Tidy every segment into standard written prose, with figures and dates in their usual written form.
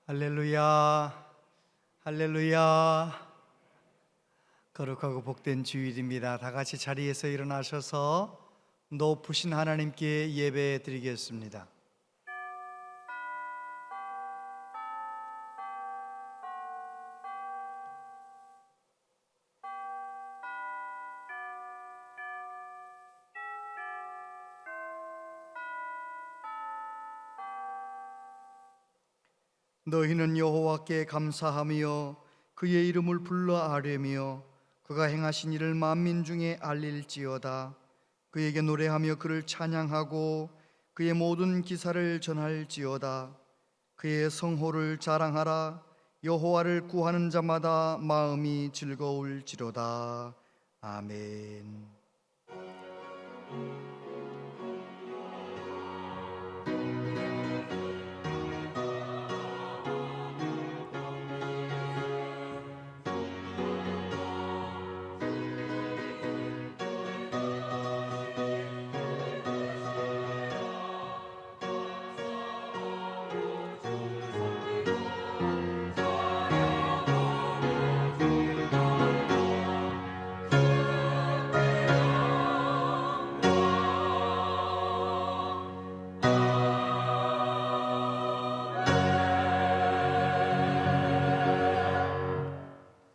할렐루야, 할렐루야. 거룩하고 복된 주일입니다. 다 같이 자리에서 일어나셔서 높으신 하나님께 예배 드리겠습니다. 너희는 여호와께 감사하며 그의 이름을 불러 아뢰며 그가 행하신 일을 만민 중에 알릴지어다. 그에게 노래하며 그를 찬양하고 그의 모든 기사를 전할지어다. 그의 성호를 자랑하라. 여호와를 구하는 자마다 마음이 즐거울지로다. 아멘.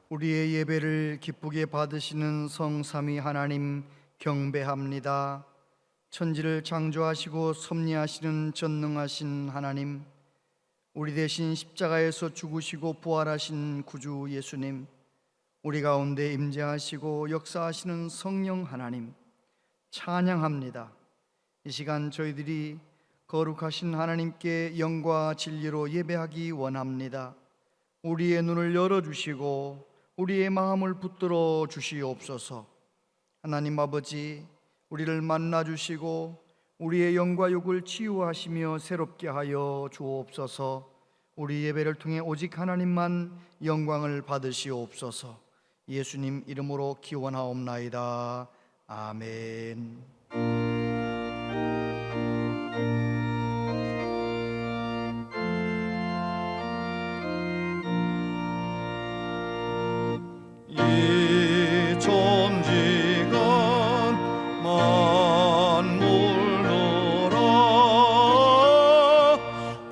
우리의 예배를 기쁘게 받으시는 성삼위 하나님 경배합니다. 천지를 창조하시고 섭리하시는 전능하신 하나님, 우리 대신 십자가에서 죽으시고 부활하신 구주 예수님, 우리 가운데 임재하시고 역사하시는 성령 하나님 찬양합니다. 이 시간 저희들이 거룩하신 하나님께 영과 진리로 예배하기 원합니다. 우리의 눈을 열어주시고 우리의 마음을 붙들어 주시옵소서. 하나님 아버지, 우리를 만나주시고 우리의 영과 육을 치유하시며 새롭게 하여 주옵소서. 우리 예배를 통해 오직 하나님만 영광을 받으시옵소서. 예수님 이름으로 기원하옵나이다. 아멘. 이 천지가 만물로라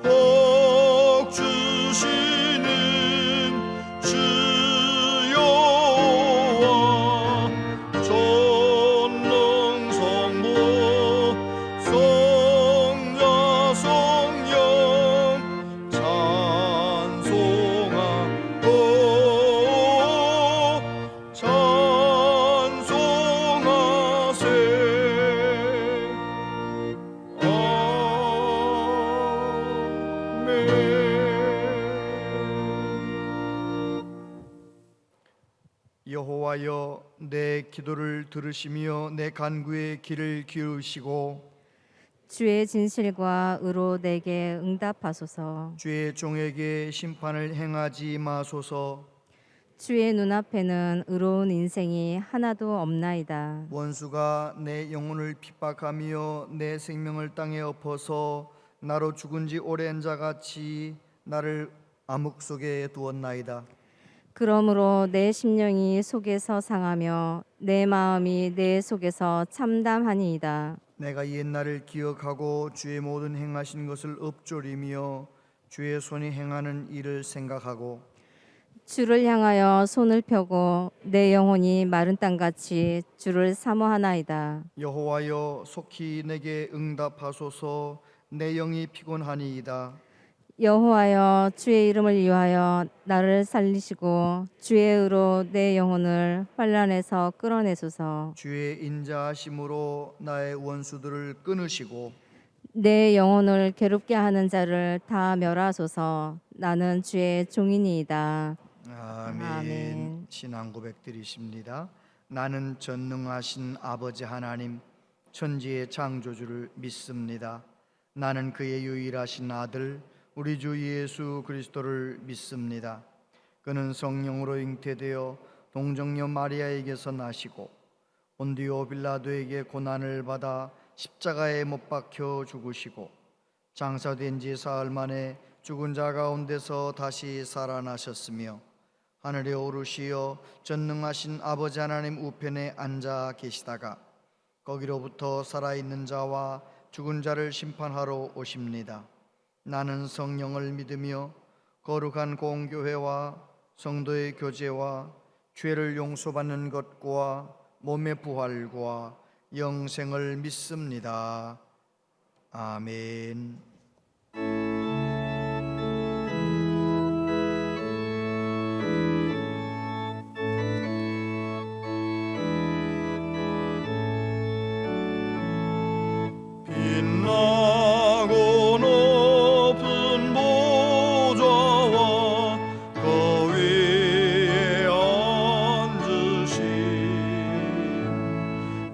복 주시는 주 여호와 전능성모 성자 성령 찬송하고 찬송하세. 아멘. 여호와여, 내 기도를 들으시며 내 간구에 귀를 기울이시고 주의 진실과 의로 내게 응답하소서. 주의 종에게 심판을 행하지 마소서. 주의 눈앞에는 의로운 인생이 하나도 없나이다. 원수가 내 영혼을 핍박하며 내 생명을 땅에 엎어서 나로 죽은 지 오랜 자같이 나를 암흑 속에 두었나이다. 그러므로 내 심령이 속에서 상하며 내 마음이 내 속에서 참담하니이다. 내가 옛날을 기억하고 주의 모든 행하신 것을 읊조리며 주의 손이 행하는 일을 생각하고 주를 향하여 손을 펴고 내 영혼이 마른 땅같이 주를 사모하나이다. 여호와여, 속히 내게 응답하소서. 내 영이 피곤하니이다. 여호와여, 주의 이름을 위하여 나를 살리시고 주의 의로 내 영혼을 환난에서 끌어내소서. 주의 인자하심으로 나의 원수들을 끊으시고 내 영혼을 괴롭게 하는 자를 다 멸하소서. 나는 주의 종이니이다. 아멘. 아멘. 신앙 고백 드리십니다. 나는 전능하신 아버지 하나님, 천지의 창조주를 믿습니다. 나는 그의 유일하신 아들 우리 주 예수 그리스도를 믿습니다. 그는 성령으로 잉태되어 동정녀 마리아에게서 나시고 본디오 빌라도에게 고난을 받아 십자가에 못 박혀 죽으시고 장사된 지 사흘 만에 죽은 자 가운데서 다시 살아나셨으며 하늘에 오르시어 전능하신 아버지 하나님 우편에 앉아 계시다가 거기로부터 살아있는 자와 죽은 자를 심판하러 오십니다. 나는 성령을 믿으며 거룩한 공교회와 성도의 교제와 죄를 용서받는 것과 몸의 부활과 영생을 믿습니다. 아멘. 빛나고 높은 보좌와 그 위에 앉으신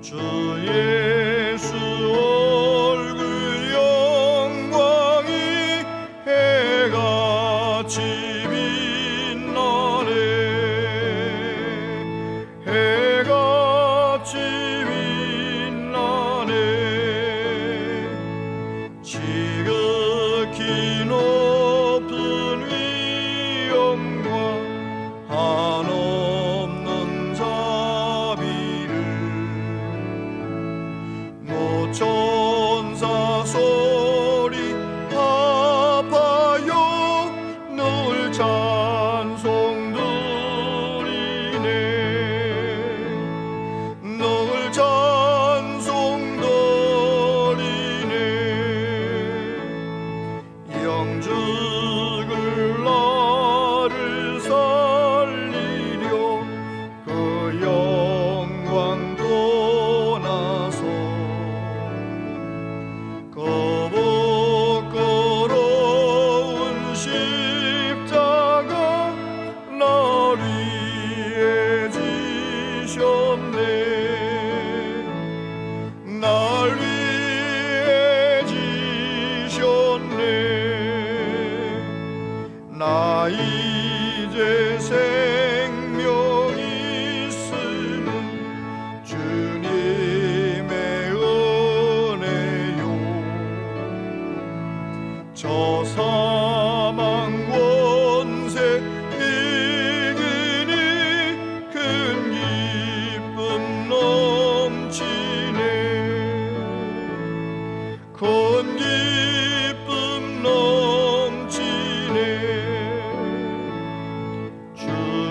주 예수 얼굴 영광이 해같이 빛나네. 해같이 빛나네. 지극히 높은 위엄과 한없는 자비를 모천사 소리 합하여 늘 찬송 드리네. 늘 찬송 드리네. 영죽을 나를 살리려 그 영광 떠나서 거북거러운 십자가 날 위해 지셨네. 날 위해 지셨네. 나 이제 생명 있으니 주님의 은혜요. 저 사망 권세 이기니 큰 기쁨 넘치네. 큰 기쁨 넘치네.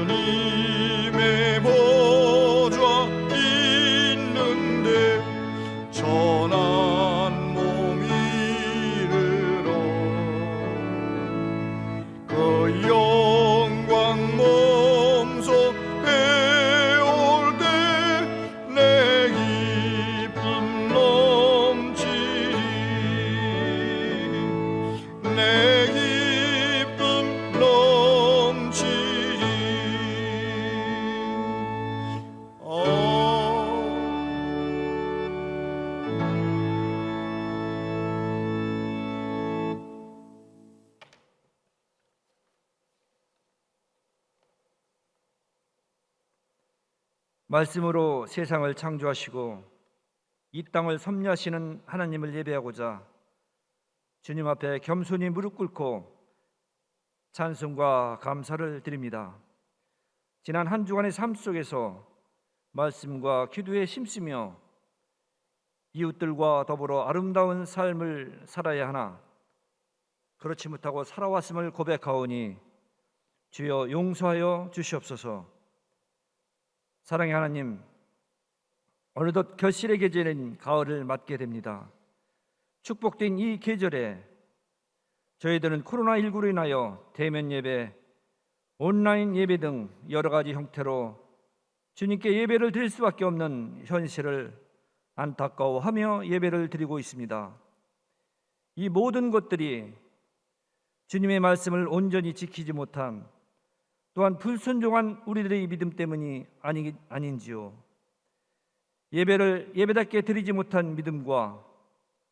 주님의 보좌 있는데 전한 몸 이르러 그 영광 몸소 배울 때 내 기쁨 넘치리. 내 기쁨 넘치리. 말씀으로 세상을 창조하시고 이 땅을 섭리하시는 하나님을 예배하고자 주님 앞에 겸손히 무릎 꿇고 찬송과 감사를 드립니다. 지난 한 주간의 삶 속에서 말씀과 기도에 힘쓰며 이웃들과 더불어 아름다운 삶을 살아야 하나 그렇지 못하고 살아왔음을 고백하오니 주여 용서하여 주시옵소서. 사랑의 하나님, 어느덧 결실의 계절인 가을을 맞게 됩니다. 축복된 이 계절에 저희들은 코로나19로 인하여 대면 예배, 온라인 예배 등 여러 가지 형태로 주님께 예배를 드릴 수밖에 없는 현실을 안타까워하며 예배를 드리고 있습니다. 이 모든 것들이 주님의 말씀을 온전히 지키지 못한, 또한 불순종한 우리들의 믿음 때문이 아닌지요. 예배를 예배답게 드리지 못한 믿음과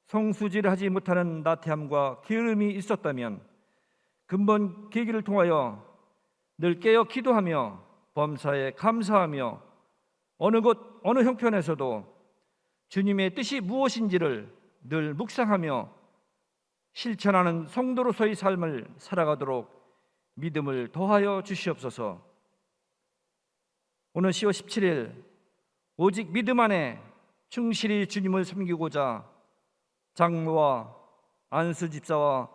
성수지를 하지 못하는 나태함과 게으름이 있었다면 근본 계기를 통하여 늘 깨어 기도하며 범사에 감사하며 어느 곳 어느 형편에서도 주님의 뜻이 무엇인지를 늘 묵상하며 실천하는 성도로서의 삶을 살아가도록 믿음을 더하여 주시옵소서. 오늘 10월 17일 오직 믿음 안에 충실히 주님을 섬기고자 장로와 안수 집사와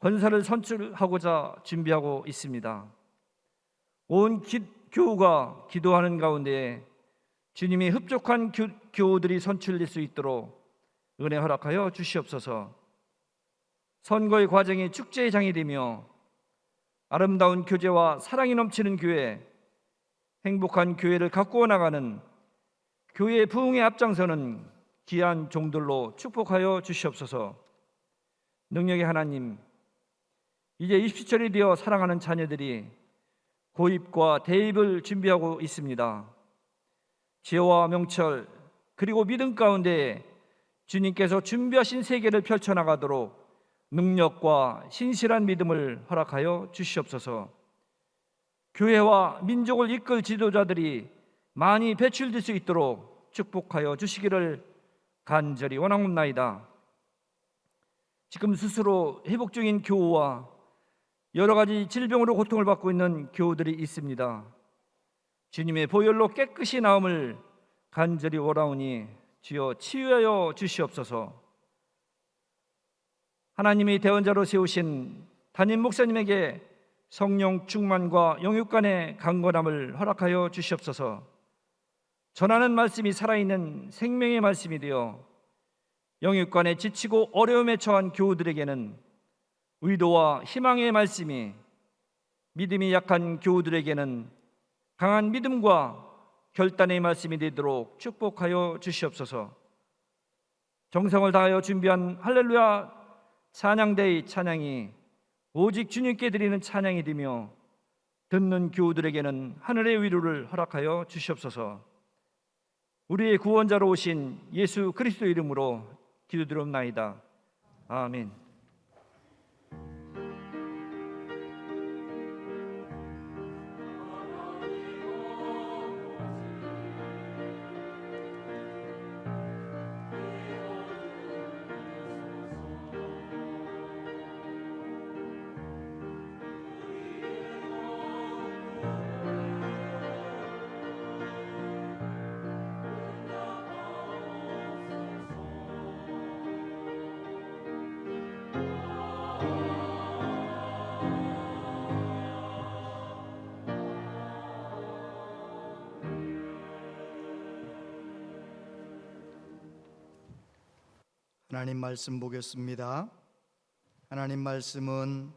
권사를 선출하고자 준비하고 있습니다. 온 교우가 기도하는 가운데 주님이 흡족한 교우들이 선출될 수 있도록 은혜 허락하여 주시옵소서. 선거의 과정이 축제의 장이 되며 아름다운 교제와 사랑이 넘치는 교회, 행복한 교회를 가꾸어 나가는 교회의 부흥에 앞장서는 귀한 종들로 축복하여 주시옵소서. 능력의 하나님, 이제 입시철이 되어 사랑하는 자녀들이 고입과 대입을 준비하고 있습니다. 지혜와 명철 그리고 믿음 가운데 주님께서 준비하신 세계를 펼쳐나가도록 능력과 신실한 믿음을 허락하여 주시옵소서. 교회와 민족을 이끌 지도자들이 많이 배출될 수 있도록 축복하여 주시기를 간절히 원하옵나이다. 지금 스스로 회복 중인 교우와 여러 가지 질병으로 고통을 받고 있는 교우들이 있습니다. 주님의 보혈로 깨끗이 나음을 간절히 원하오니 주여 치유하여 주시옵소서. 하나님이 대언자로 세우신 담임 목사님에게 성령 충만과 영육 간의 강건함을 허락하여 주시옵소서. 전하는 말씀이 살아있는 생명의 말씀이 되어 영육 간에 지치고 어려움에 처한 교우들에게는 의도와 희망의 말씀이, 믿음이 약한 교우들에게는 강한 믿음과 결단의 말씀이 되도록 축복하여 주시옵소서. 정성을 다하여 준비한 할렐루야 찬양대의 찬양이 오직 주님께 드리는 찬양이 되며 듣는 교우들에게는 하늘의 위로를 허락하여 주시옵소서. 우리의 구원자로 오신 예수 그리스도 이름으로 기도드리옵나이다. 아멘. 하나님 말씀 보겠습니다. 하나님 말씀은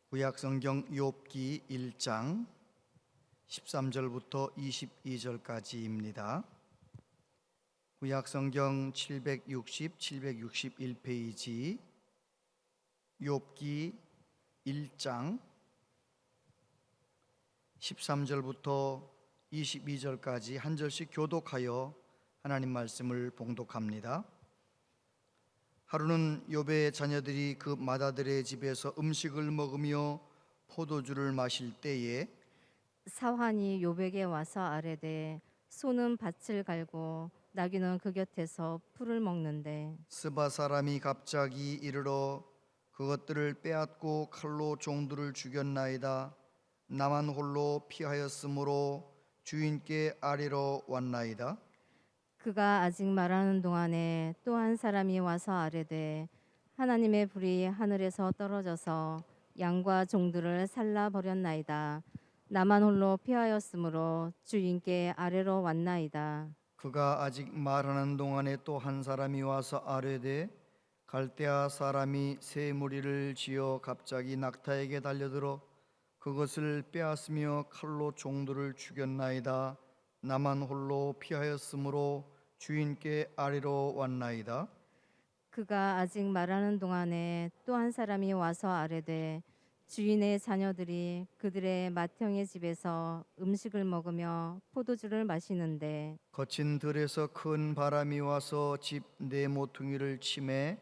구약성경 욥기 1장 13절부터 22절까지입니다. 구약성경 760, 761페이지 욥기 1장 13절부터 22절까지 한 절씩 교독하여 하나님 말씀을 봉독합니다. 하루는 욥의 자녀들이 그 맏아들의 집에서 음식을 먹으며 포도주를 마실 때에 사환이 욥에게 와서 아뢰되 소는 밭을 갈고 나귀는 그 곁에서 풀을 먹는데 스바 사람이 갑자기 이르러 그것들을 빼앗고 칼로 종들을 죽였나이다. 나만 홀로 피하였으므로 주인께 아뢰러 왔나이다. 그가 아직 말하는 동안에 또 한 사람이 와서 아뢰되 하나님의 불이 하늘에서 떨어져서 양과 종들을 살라 버렸나이다. 나만 홀로 피하였으므로 주인께 아뢰러 왔나이다. 그가 아직 말하는 동안에 또 한 사람이 와서 아뢰되 갈대아 사람이 새 무리를 지어 갑자기 낙타에게 달려들어 그것을 빼앗으며 칼로 종들을 죽였나이다. 나만 홀로 피하였으므로 주인께 아뢰러 왔나이다. 그가 아직 말하는 동안에 또 한 사람이 와서 아뢰되 주인의 자녀들이 그들의 맏형의 집에서 음식을 먹으며 포도주를 마시는데 거친 들에서 큰 바람이 와서 집 네 모퉁이를 치매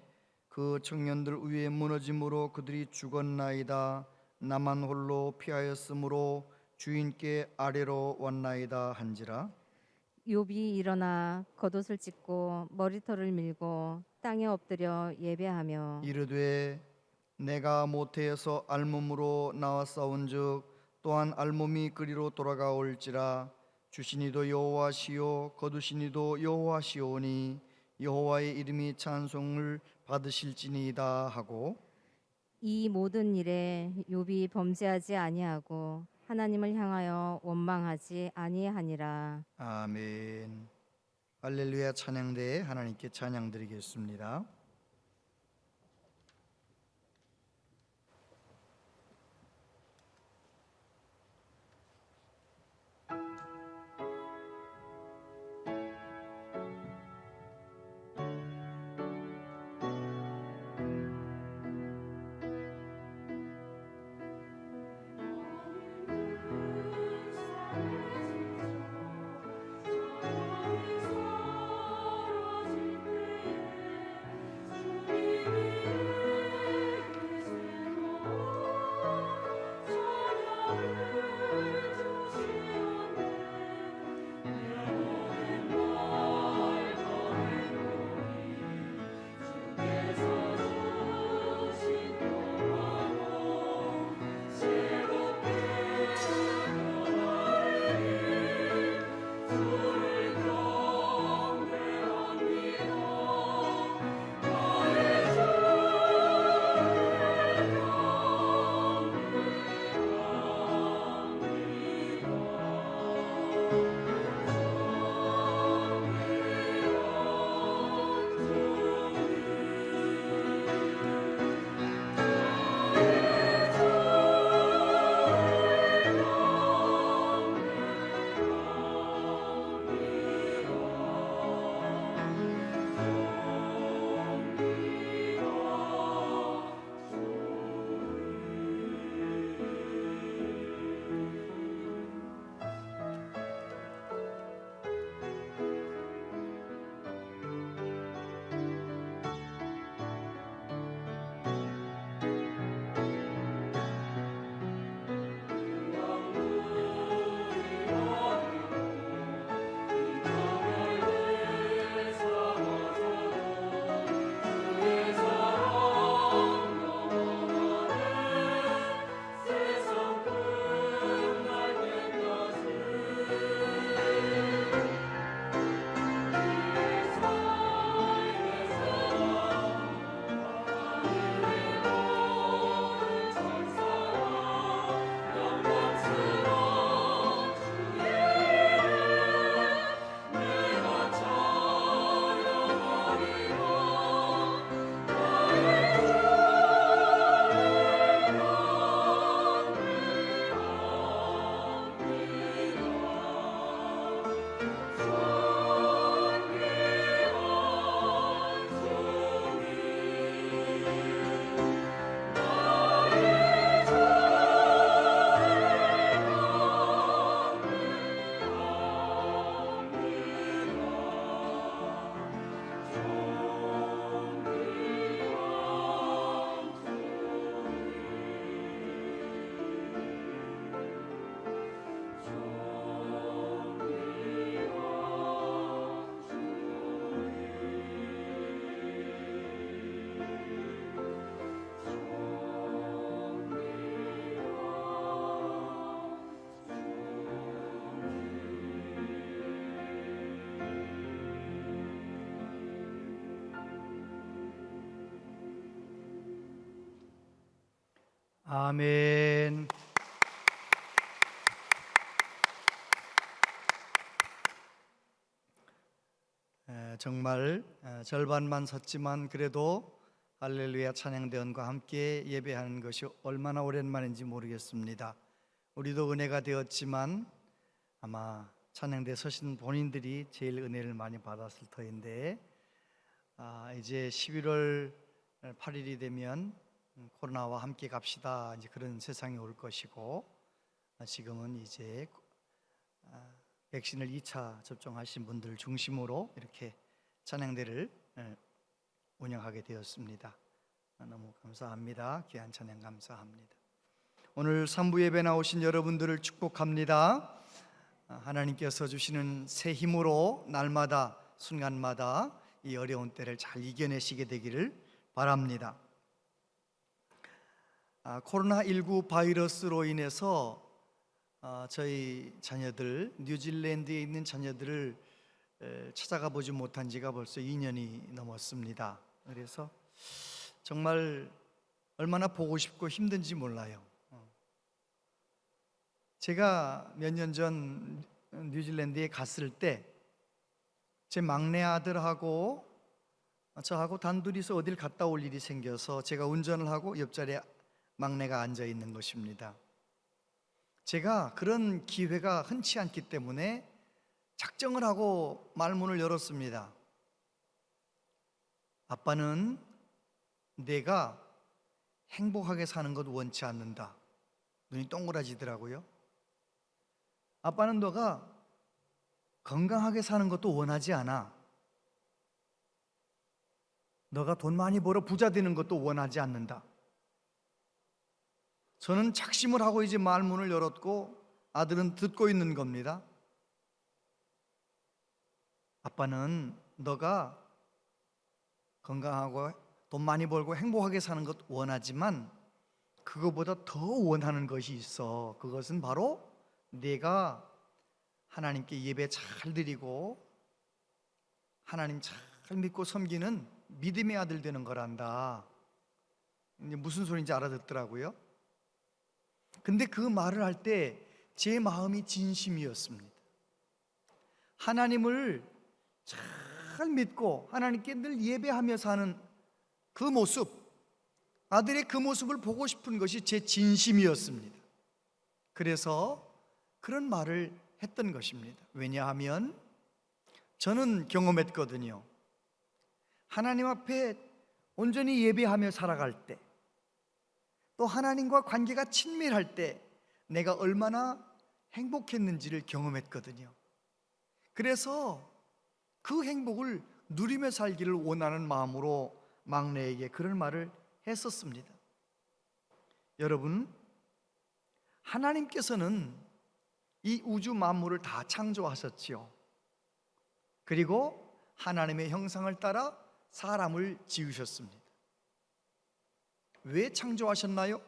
그 청년들 위에 무너짐으로 그들이 죽었나이다. 나만 홀로 피하였으므로 주인께 아뢰러 왔나이다 한지라. 욥이 일어나 겉옷을 찢고 머리털을 밀고 땅에 엎드려 예배하며 이르되 내가 모태에서 알몸으로 나왔사온즉 또한 알몸이 그리로 돌아가올지라. 주시니도 여호와시요 거두시니도 여호와시오니 여호와의 이름이 찬송을 받으실지니이다 하고, 이 모든 일에 욥이 범죄하지 아니하고 하나님을 향하여 원망하지 아니하니라. 아멘. 할렐루야. 찬양대에 하나님께 찬양 드리겠습니다. 아멘. 정말 절반만 섰지만 그래도 할렐루야 찬양대원과 함께 예배하는 것이 얼마나 오랜만인지 모르겠습니다. 우리도 은혜가 되었지만 아마 찬양대 서신 본인들이 제일 은혜를 많이 받았을 터인데, 이제 11월 8일이 되면 코로나와 함께 갑시다, 이제 그런 세상이 올 것이고, 지금은 이제 백신을 2차 접종하신 분들 중심으로 이렇게 찬양대를 운영하게 되었습니다. 너무 감사합니다. 귀한 찬양 감사합니다. 오늘 3부 예배 나오신 여러분들을 축복합니다. 하나님께서 주시는 새 힘으로 날마다 순간마다 이 어려운 때를 잘 이겨내시게 되기를 바랍니다. 코로나19 바이러스로 인해서 저희 자녀들, 뉴질랜드에 있는 자녀들을 찾아가 보지 못한 지가 벌써 2년이 넘었습니다. 그래서 정말 얼마나 보고 싶고 힘든지 몰라요. 제가 몇 년 전 뉴질랜드에 갔을 때 제 막내 아들하고 저하고 단둘이서 어딜 갔다 올 일이 생겨서 제가 운전을 하고 옆자리에 막내가 앉아 있는 것입니다. 제가 그런 기회가 흔치 않기 때문에 작정을 하고 말문을 열었습니다. 아빠는 내가 행복하게 사는 것 원치 않는다. 눈이 동그라지더라고요. 아빠는 너가 건강하게 사는 것도 원하지 않아. 너가 돈 많이 벌어 부자 되는 것도 원하지 않는다. 저는 작심을 하고 이제 말문을 열었고 아들은 듣고 있는 겁니다. 아빠는 너가 건강하고 돈 많이 벌고 행복하게 사는 것 원하지만 그거보다 더 원하는 것이 있어. 그것은 바로 네가 하나님께 예배 잘 드리고 하나님 잘 믿고 섬기는 믿음의 아들 되는 거란다. 이제 무슨 소리인지 알아듣더라고요. 근데 그 말을 할 때 제 마음이 진심이었습니다. 하나님을 잘 믿고 하나님께 늘 예배하며 사는 그 모습, 아들의 그 모습을 보고 싶은 것이 제 진심이었습니다. 그래서 그런 말을 했던 것입니다. 왜냐하면 저는 경험했거든요. 하나님 앞에 온전히 예배하며 살아갈 때, 또 하나님과 관계가 친밀할 때 내가 얼마나 행복했는지를 경험했거든요. 그래서 그 행복을 누리며 살기를 원하는 마음으로 막내에게 그런 말을 했었습니다. 여러분, 하나님께서는 이 우주 만물을 다 창조하셨지요. 그리고 하나님의 형상을 따라 사람을 지으셨습니다. 왜 창조하셨나요?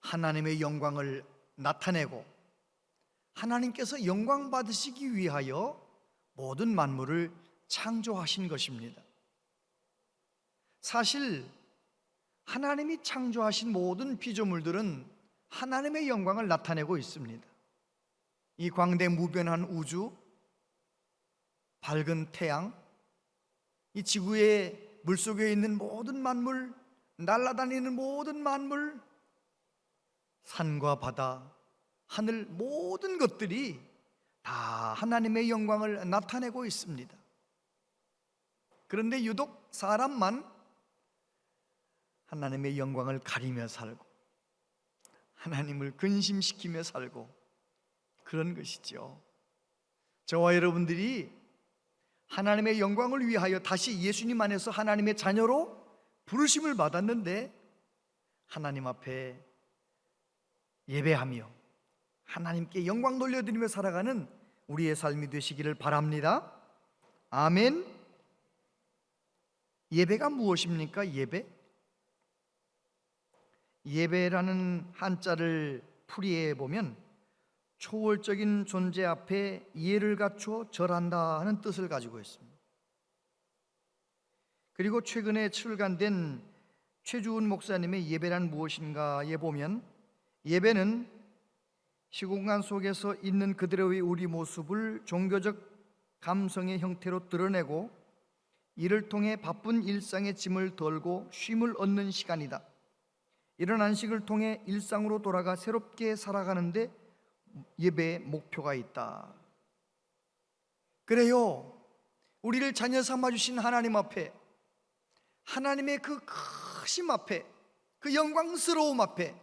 하나님의 영광을 나타내고 하나님께서 영광 받으시기 위하여 모든 만물을 창조하신 것입니다. 사실 하나님이 창조하신 모든 피조물들은 하나님의 영광을 나타내고 있습니다. 이 광대무변한 우주, 밝은 태양, 이 지구의 물속에 있는 모든 만물, 날아다니는 모든 만물, 산과 바다, 하늘 모든 것들이 다 하나님의 영광을 나타내고 있습니다. 그런데 유독 사람만 하나님의 영광을 가리며 살고 하나님을 근심시키며 살고 그런 것이죠. 저와 여러분들이 하나님의 영광을 위하여 다시 예수님 안에서 하나님의 자녀로 부르심을 받았는데 하나님 앞에 예배하며 하나님께 영광 돌려드리며 살아가는 우리의 삶이 되시기를 바랍니다. 아멘. 예배가 무엇입니까? 예배라는 한자를 풀이해 보면 초월적인 존재 앞에 예를 갖추어 절한다 하는 뜻을 가지고 있습니다. 그리고 최근에 출간된 최주은 목사님의 예배란 무엇인가에 보면 예배는 시공간 속에서 있는 그대로의 우리 모습을 종교적 감성의 형태로 드러내고 이를 통해 바쁜 일상의 짐을 덜고 쉼을 얻는 시간이다. 이런 안식을 통해 일상으로 돌아가 새롭게 살아가는데 예배의 목표가 있다. 그래요. 우리를 자녀 삼아주신 하나님 앞에, 하나님의 그 크심 앞에, 그 영광스러움 앞에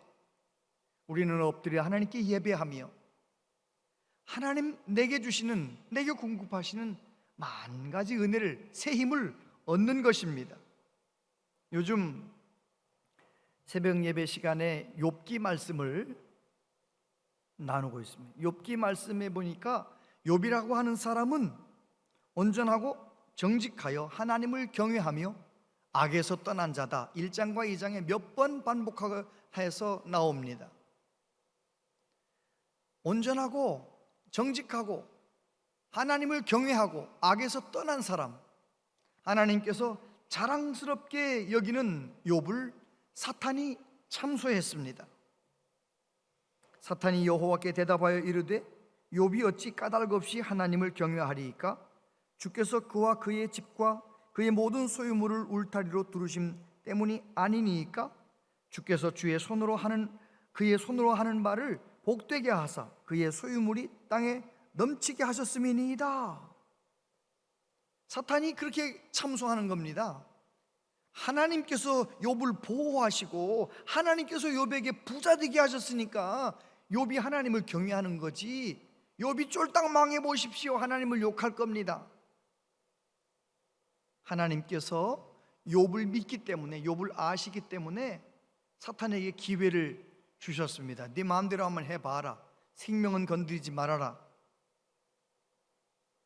우리는 엎드려 하나님께 예배하며 하나님 내게 주시는, 내게 공급하시는 만 가지 은혜를, 새 힘을 얻는 것입니다. 요즘 새벽 예배 시간에 욥기 말씀을 나누고 있습니다. 욥기 말씀에 보니까 욥이라고 하는 사람은 온전하고 정직하여 하나님을 경외하며 악에서 떠난 자다. 1장과 2장에 몇 번 반복해서 나옵니다. 온전하고 정직하고 하나님을 경외하고 악에서 떠난 사람, 하나님께서 자랑스럽게 여기는 욥을 사탄이 참소했습니다. 사탄이 여호와께 대답하여 이르되 욥이 어찌 까닭 없이 하나님을 경외하리이까? 주께서 그와 그의 집과 그의 모든 소유물을 울타리로 두르심 때문이 아니니이까? 주께서 그의 손으로 하는 말을 복되게 하사 그의 소유물이 땅에 넘치게 하셨음이니이다. 사탄이 그렇게 참소하는 겁니다. 하나님께서 욥을 보호하시고 하나님께서 욥에게 부자 되게 하셨으니까 욥이 하나님을 경외하는 거지, 욥이 쫄딱 망해 보십시오 하나님을 욕할 겁니다. 하나님께서 욥을 믿기 때문에, 욥을 아시기 때문에 사탄에게 기회를 주셨습니다. 네 마음대로 한번 해봐라. 생명은 건드리지 말아라.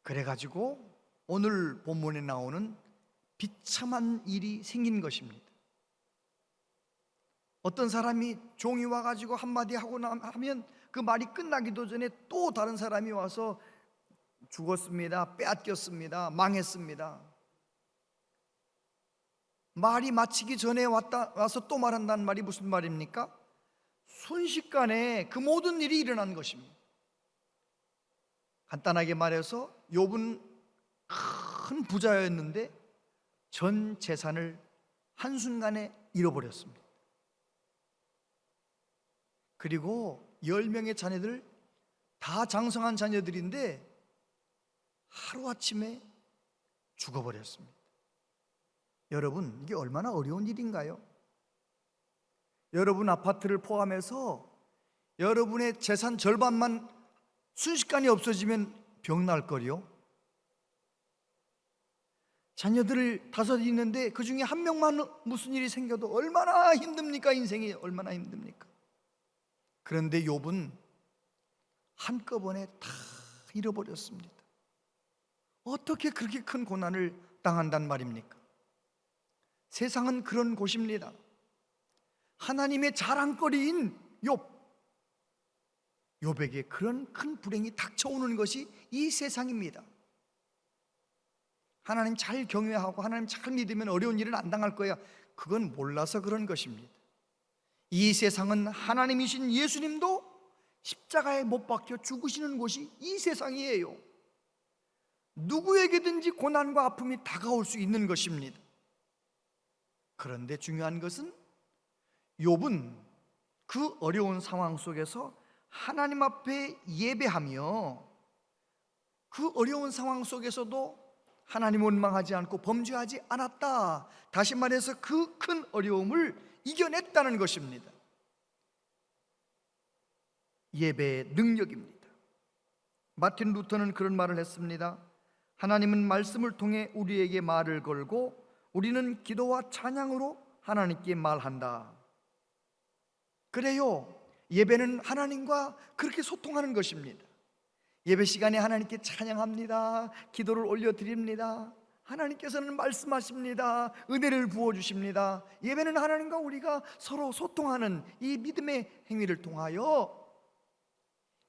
그래가지고 오늘 본문에 나오는 비참한 일이 생긴 것입니다. 어떤 사람이 종이 와가지고 한마디 하고 하면 그 말이 끝나기도 전에 또 다른 사람이 와서 죽었습니다, 빼앗겼습니다, 망했습니다. 말이 마치기 전에 와서 또 말한다는 말이 무슨 말입니까? 순식간에 그 모든 일이 일어난 것입니다. 간단하게 말해서 욥은 큰 부자였는데 전 재산을 한순간에 잃어버렸습니다. 그리고 10명의 자녀들, 다 장성한 자녀들인데 하루아침에 죽어버렸습니다. 여러분, 이게 얼마나 어려운 일인가요? 여러분 아파트를 포함해서 여러분의 재산 절반만 순식간에 없어지면 병날 거요. 자녀들 5 있는데 그 중에 1명만 무슨 일이 생겨도 얼마나 힘듭니까? 인생이 얼마나 힘듭니까? 그런데 욥은 한꺼번에 다 잃어버렸습니다. 어떻게 그렇게 큰 고난을 당한단 말입니까? 세상은 그런 곳입니다. 하나님의 자랑거리인 욥에게 그런 큰 불행이 닥쳐오는 것이 이 세상입니다. 하나님 잘 경외하고 하나님 잘 믿으면 어려운 일은 안 당할 거야. 그건 몰라서 그런 것입니다. 이 세상은 하나님이신 예수님도 십자가에 못 박혀 죽으시는 곳이 이 세상이에요. 누구에게든지 고난과 아픔이 다가올 수 있는 것입니다. 그런데 중요한 것은 욥은 그 어려운 상황 속에서 하나님 앞에 예배하며 그 어려운 상황 속에서도 하나님 원망하지 않고 범죄하지 않았다. 다시 말해서 그 큰 어려움을 이겨냈다는 것입니다. 예배의 능력입니다. 마틴 루터는 그런 말을 했습니다. 하나님은 말씀을 통해 우리에게 말을 걸고 우리는 기도와 찬양으로 하나님께 말한다. 그래요. 예배는 하나님과 그렇게 소통하는 것입니다. 예배 시간에 하나님께 찬양합니다. 기도를 올려드립니다. 하나님께서는 말씀하십니다. 은혜를 부어주십니다. 예배는 하나님과 우리가 서로 소통하는 이 믿음의 행위를 통하여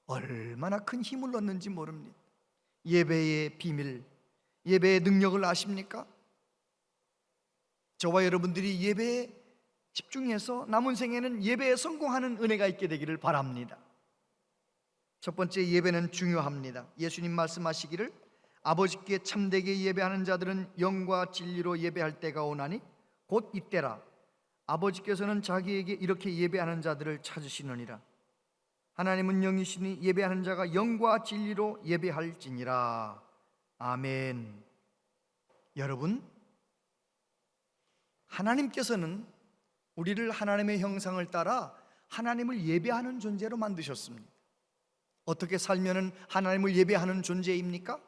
얼마나 큰 힘을 얻는지 모릅니다. 예배의 비밀, 예배의 능력을 아십니까? 저와 여러분들이 예배에 집중해서 남은 생에는 예배에 성공하는 은혜가 있게 되기를 바랍니다. 첫 번째, 예배는 중요합니다. 예수님 말씀하시기를 아버지께 참되게 예배하는 자들은 영과 진리로 예배할 때가 오나니 곧 이때라. 아버지께서는 자기에게 이렇게 예배하는 자들을 찾으시느니라. 하나님은 영이시니 예배하는 자가 영과 진리로 예배할지니라. 아멘. 여러분, 하나님께서는 우리를 하나님의 형상을 따라 하나님을 예배하는 존재로 만드셨습니다. 어떻게 살면은 하나님을 예배하는 존재입니까?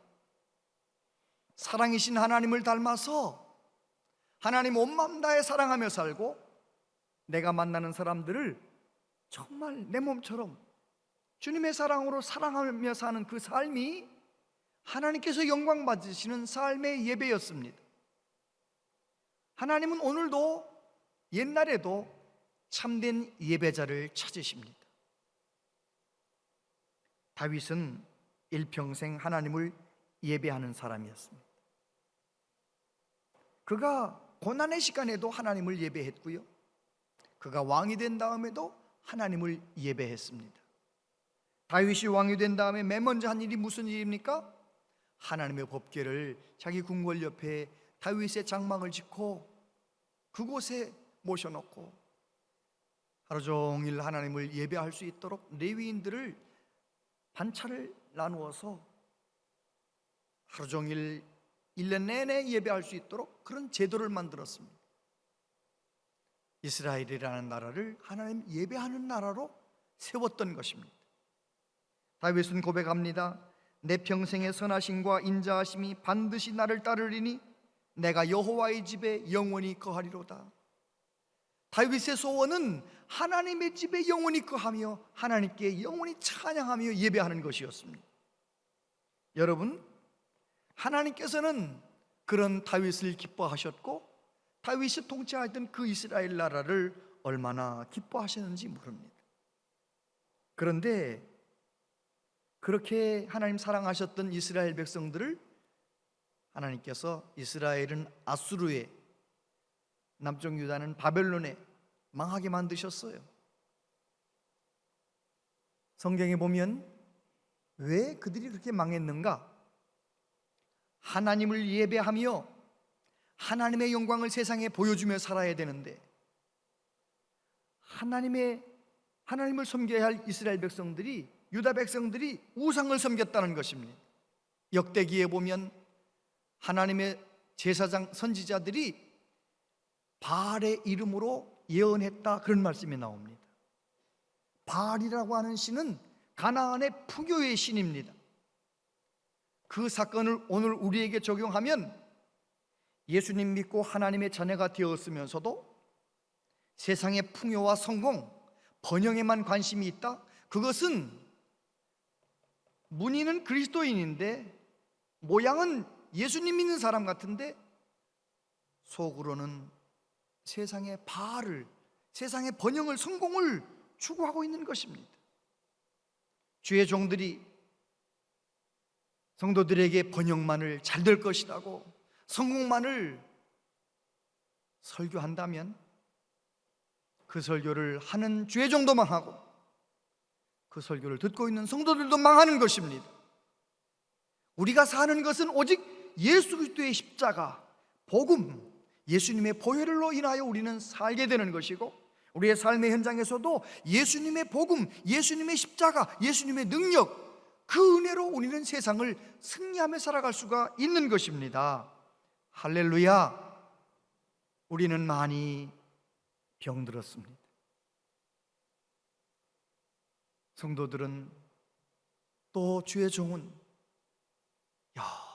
사랑이신 하나님을 닮아서 하나님 온 마음 다해 사랑하며 살고, 내가 만나는 사람들을 정말 내 몸처럼 주님의 사랑으로 사랑하며 사는 그 삶이 하나님께서 영광 받으시는 삶의 예배였습니다. 하나님은 오늘도 옛날에도 참된 예배자를 찾으십니다. 다윗은 일평생 하나님을 예배하는 사람이었습니다. 그가 고난의 시간에도 하나님을 예배했고요, 그가 왕이 된 다음에도 하나님을 예배했습니다. 다윗이 왕이 된 다음에 맨 먼저 한 일이 무슨 일입니까? 하나님의 법궤를 자기 궁궐 옆에 다윗의 장막을 짓고 그곳에 모셔놓고 하루 종일 하나님을 예배할 수 있도록 레위인들을 반차를 나누어서 하루 종일 1년 내내 예배할 수 있도록 그런 제도를 만들었습니다. 이스라엘이라는 나라를 하나님 예배하는 나라로 세웠던 것입니다. 다윗은 고백합니다. 내 평생의 선하심과 인자하심이 반드시 나를 따르리니 내가 여호와의 집에 영원히 거하리로다. 다윗의 소원은 하나님의 집에 영원히 거하며 하나님께 영원히 찬양하며 예배하는 것이었습니다. 여러분, 하나님께서는 그런 다윗을 기뻐하셨고 다윗이 통치하던 그 이스라엘 나라를 얼마나 기뻐하셨는지 모릅니다. 그런데 그렇게 하나님 사랑하셨던 이스라엘 백성들을 하나님께서 이스라엘은 아수르에, 남쪽 유다는 바벨론에 망하게 만드셨어요. 성경에 보면 왜 그들이 그렇게 망했는가? 하나님을 예배하며 하나님의 영광을 세상에 보여주며 살아야 되는데 하나님을 섬겨야 할 이스라엘 백성들이, 유다 백성들이 우상을 섬겼다는 것입니다. 역대기에 보면 하나님의 제사장 선지자들이 바알의 이름으로 예언했다, 그런 말씀이 나옵니다. 바알이라고 하는 신은 가나안의 풍요의 신입니다. 그 사건을 오늘 우리에게 적용하면 예수님 믿고 하나님의 자녀가 되었으면서도 세상의 풍요와 성공, 번영에만 관심이 있다? 그것은 문의는 그리스도인인데 모양은 예수님 믿는 사람 같은데 속으로는 세상의 바알을, 세상의 번영을, 성공을 추구하고 있는 것입니다. 주의 종들이 성도들에게 번영만을, 잘 될 것이라고 성공만을 설교한다면 그 설교를 하는 주의 종도 망하고 그 설교를 듣고 있는 성도들도 망하는 것입니다. 우리가 사는 것은 오직 예수 그리스도의 십자가, 복음, 예수님의 보혈로 인하여 우리는 살게 되는 것이고, 우리의 삶의 현장에서도 예수님의 복음, 예수님의 십자가, 예수님의 능력, 그 은혜로 우리는 세상을 승리하며 살아갈 수가 있는 것입니다. 할렐루야. 우리는 많이 병들었습니다. 성도들은, 또 주의 종은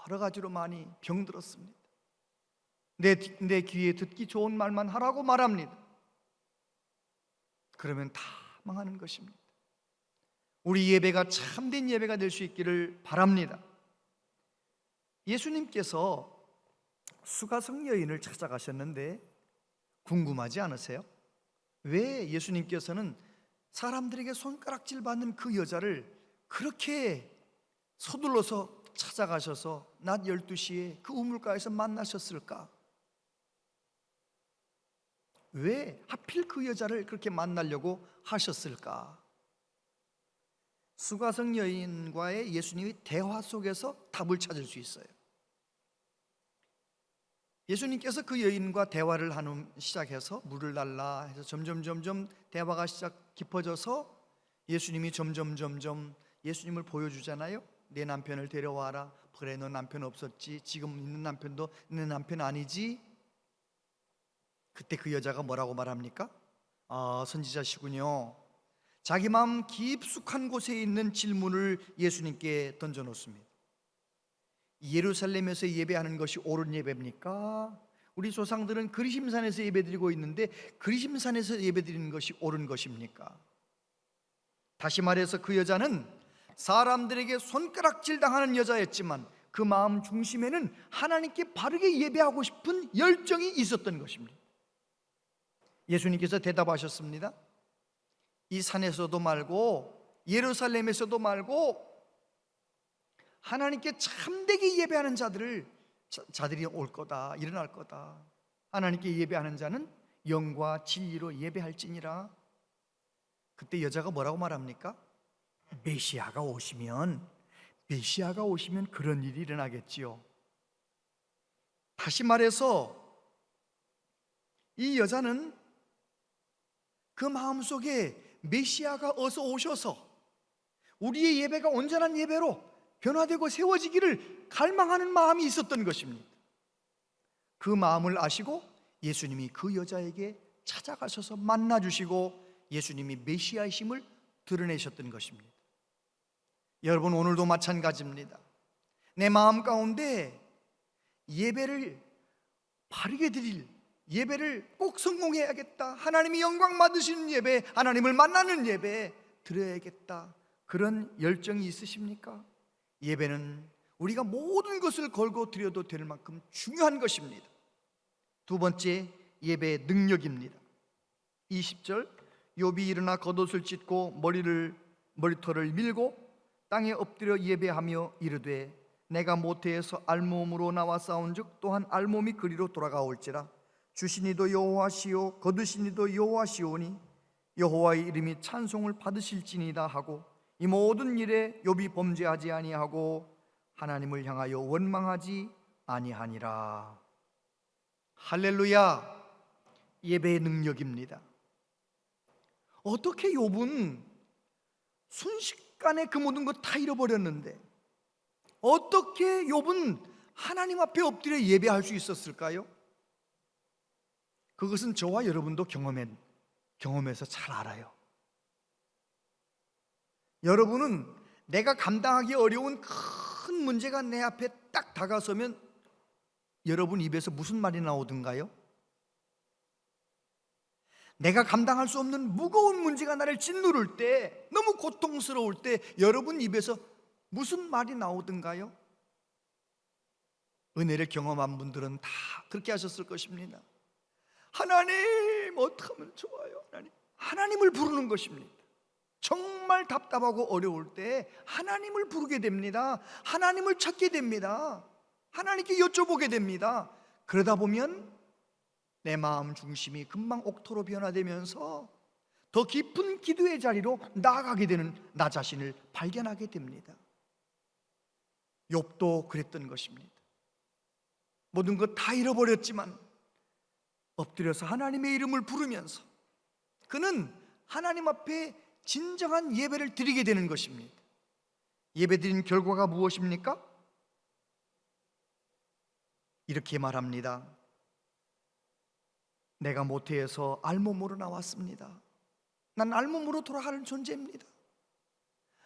여러 가지로 많이 병들었습니다. 내 귀에 듣기 좋은 말만 하라고 말합니다. 그러면 다 망하는 것입니다. 우리 예배가 참된 예배가 될 수 있기를 바랍니다. 예수님께서 수가성 여인을 찾아가셨는데 궁금하지 않으세요? 왜 예수님께서는 사람들에게 손가락질 받는 그 여자를 그렇게 서둘러서 찾아가셔서 낮 12시에 그 우물가에서 만나셨을까? 왜 하필 그 여자를 그렇게 만나려고 하셨을까? 수가성 여인과의 예수님의 대화 속에서 답을 찾을 수 있어요. 예수님께서 그 여인과 대화를 시작해서 물을 달라 해서 점점 대화가 깊어져서 예수님이 점점 예수님을 보여주잖아요. 내 남편을 데려와라. 그래, 너 남편 없었지. 지금 있는 남편도 내 남편 아니지. 그때 그 여자가 뭐라고 말합니까? 아, 선지자시군요. 자기 마음 깊숙한 곳에 있는 질문을 예수님께 던져놓습니다. 예루살렘에서 예배하는 것이 옳은 예배입니까? 우리 조상들은 그리심산에서 예배드리고 있는데 그리심산에서 예배드리는 것이 옳은 것입니까? 다시 말해서 그 여자는 사람들에게 손가락질 당하는 여자였지만 그 마음 중심에는 하나님께 바르게 예배하고 싶은 열정이 있었던 것입니다. 예수님께서 대답하셨습니다. 이 산에서도 말고 예루살렘에서도 말고 하나님께 참되게 예배하는 자들이 올 거다, 일어날 거다. 하나님께 예배하는 자는 영과 진리로 예배할지니라. 그때 여자가 뭐라고 말합니까? 메시아가 오시면 그런 일이 일어나겠지요. 다시 말해서 이 여자는 그 마음속에 메시아가 어서 오셔서 우리의 예배가 온전한 예배로 변화되고 세워지기를 갈망하는 마음이 있었던 것입니다. 그 마음을 아시고 예수님이 그 여자에게 찾아가셔서 만나주시고 예수님이 메시아이심을 드러내셨던 것입니다. 여러분, 오늘도 마찬가지입니다. 내 마음 가운데 예배를 바르게 드릴, 예배를 꼭 성공해야겠다, 하나님이 영광 받으시는 예배, 하나님을 만나는 예배 드려야겠다, 그런 열정이 있으십니까? 예배는 우리가 모든 것을 걸고 드려도 될 만큼 중요한 것입니다. 두 번째, 예배의 능력입니다. 20절, 욥이 일어나 겉옷을 찢고 머리털을 밀고 땅에 엎드려 예배하며 이르되 내가 모태에서 알몸으로 나와 싸운즉 또한 알몸이 그리로 돌아가올지라. 주시니도 여호와시오 거두시니도 여호와시오니 여호와의 이름이 찬송을 받으실지니이다 하고 이 모든 일에 욥이 범죄하지 아니하고 하나님을 향하여 원망하지 아니하니라. 할렐루야. 예배의 능력입니다. 어떻게 욥은 순식간에 그 모든 것 다 잃어버렸는데 어떻게 욥은 하나님 앞에 엎드려 예배할 수 있었을까요? 그것은 저와 여러분도 경험해서 잘 알아요. 여러분은 내가 감당하기 어려운 큰 문제가 내 앞에 딱 다가서면 여러분 입에서 무슨 말이 나오던가요? 내가 감당할 수 없는 무거운 문제가 나를 짓누를 때, 너무 고통스러울 때 여러분 입에서 무슨 말이 나오던가요? 은혜를 경험한 분들은 다 그렇게 하셨을 것입니다. 하나님, 어떡하면 좋아요? 하나님을 부르는 것입니다. 정말 답답하고 어려울 때 하나님을 부르게 됩니다. 하나님을 찾게 됩니다. 하나님께 여쭤보게 됩니다. 그러다 보면 내 마음 중심이 금방 옥토로 변화되면서 더 깊은 기도의 자리로 나아가게 되는 나 자신을 발견하게 됩니다. 욥도 그랬던 것입니다. 모든 것 다 잃어버렸지만 엎드려서 하나님의 이름을 부르면서 그는 하나님 앞에 진정한 예배를 드리게 되는 것입니다. 예배드린 결과가 무엇입니까? 이렇게 말합니다. 내가 모태에서 알몸으로 나왔습니다. 난 알몸으로 돌아가는 존재입니다.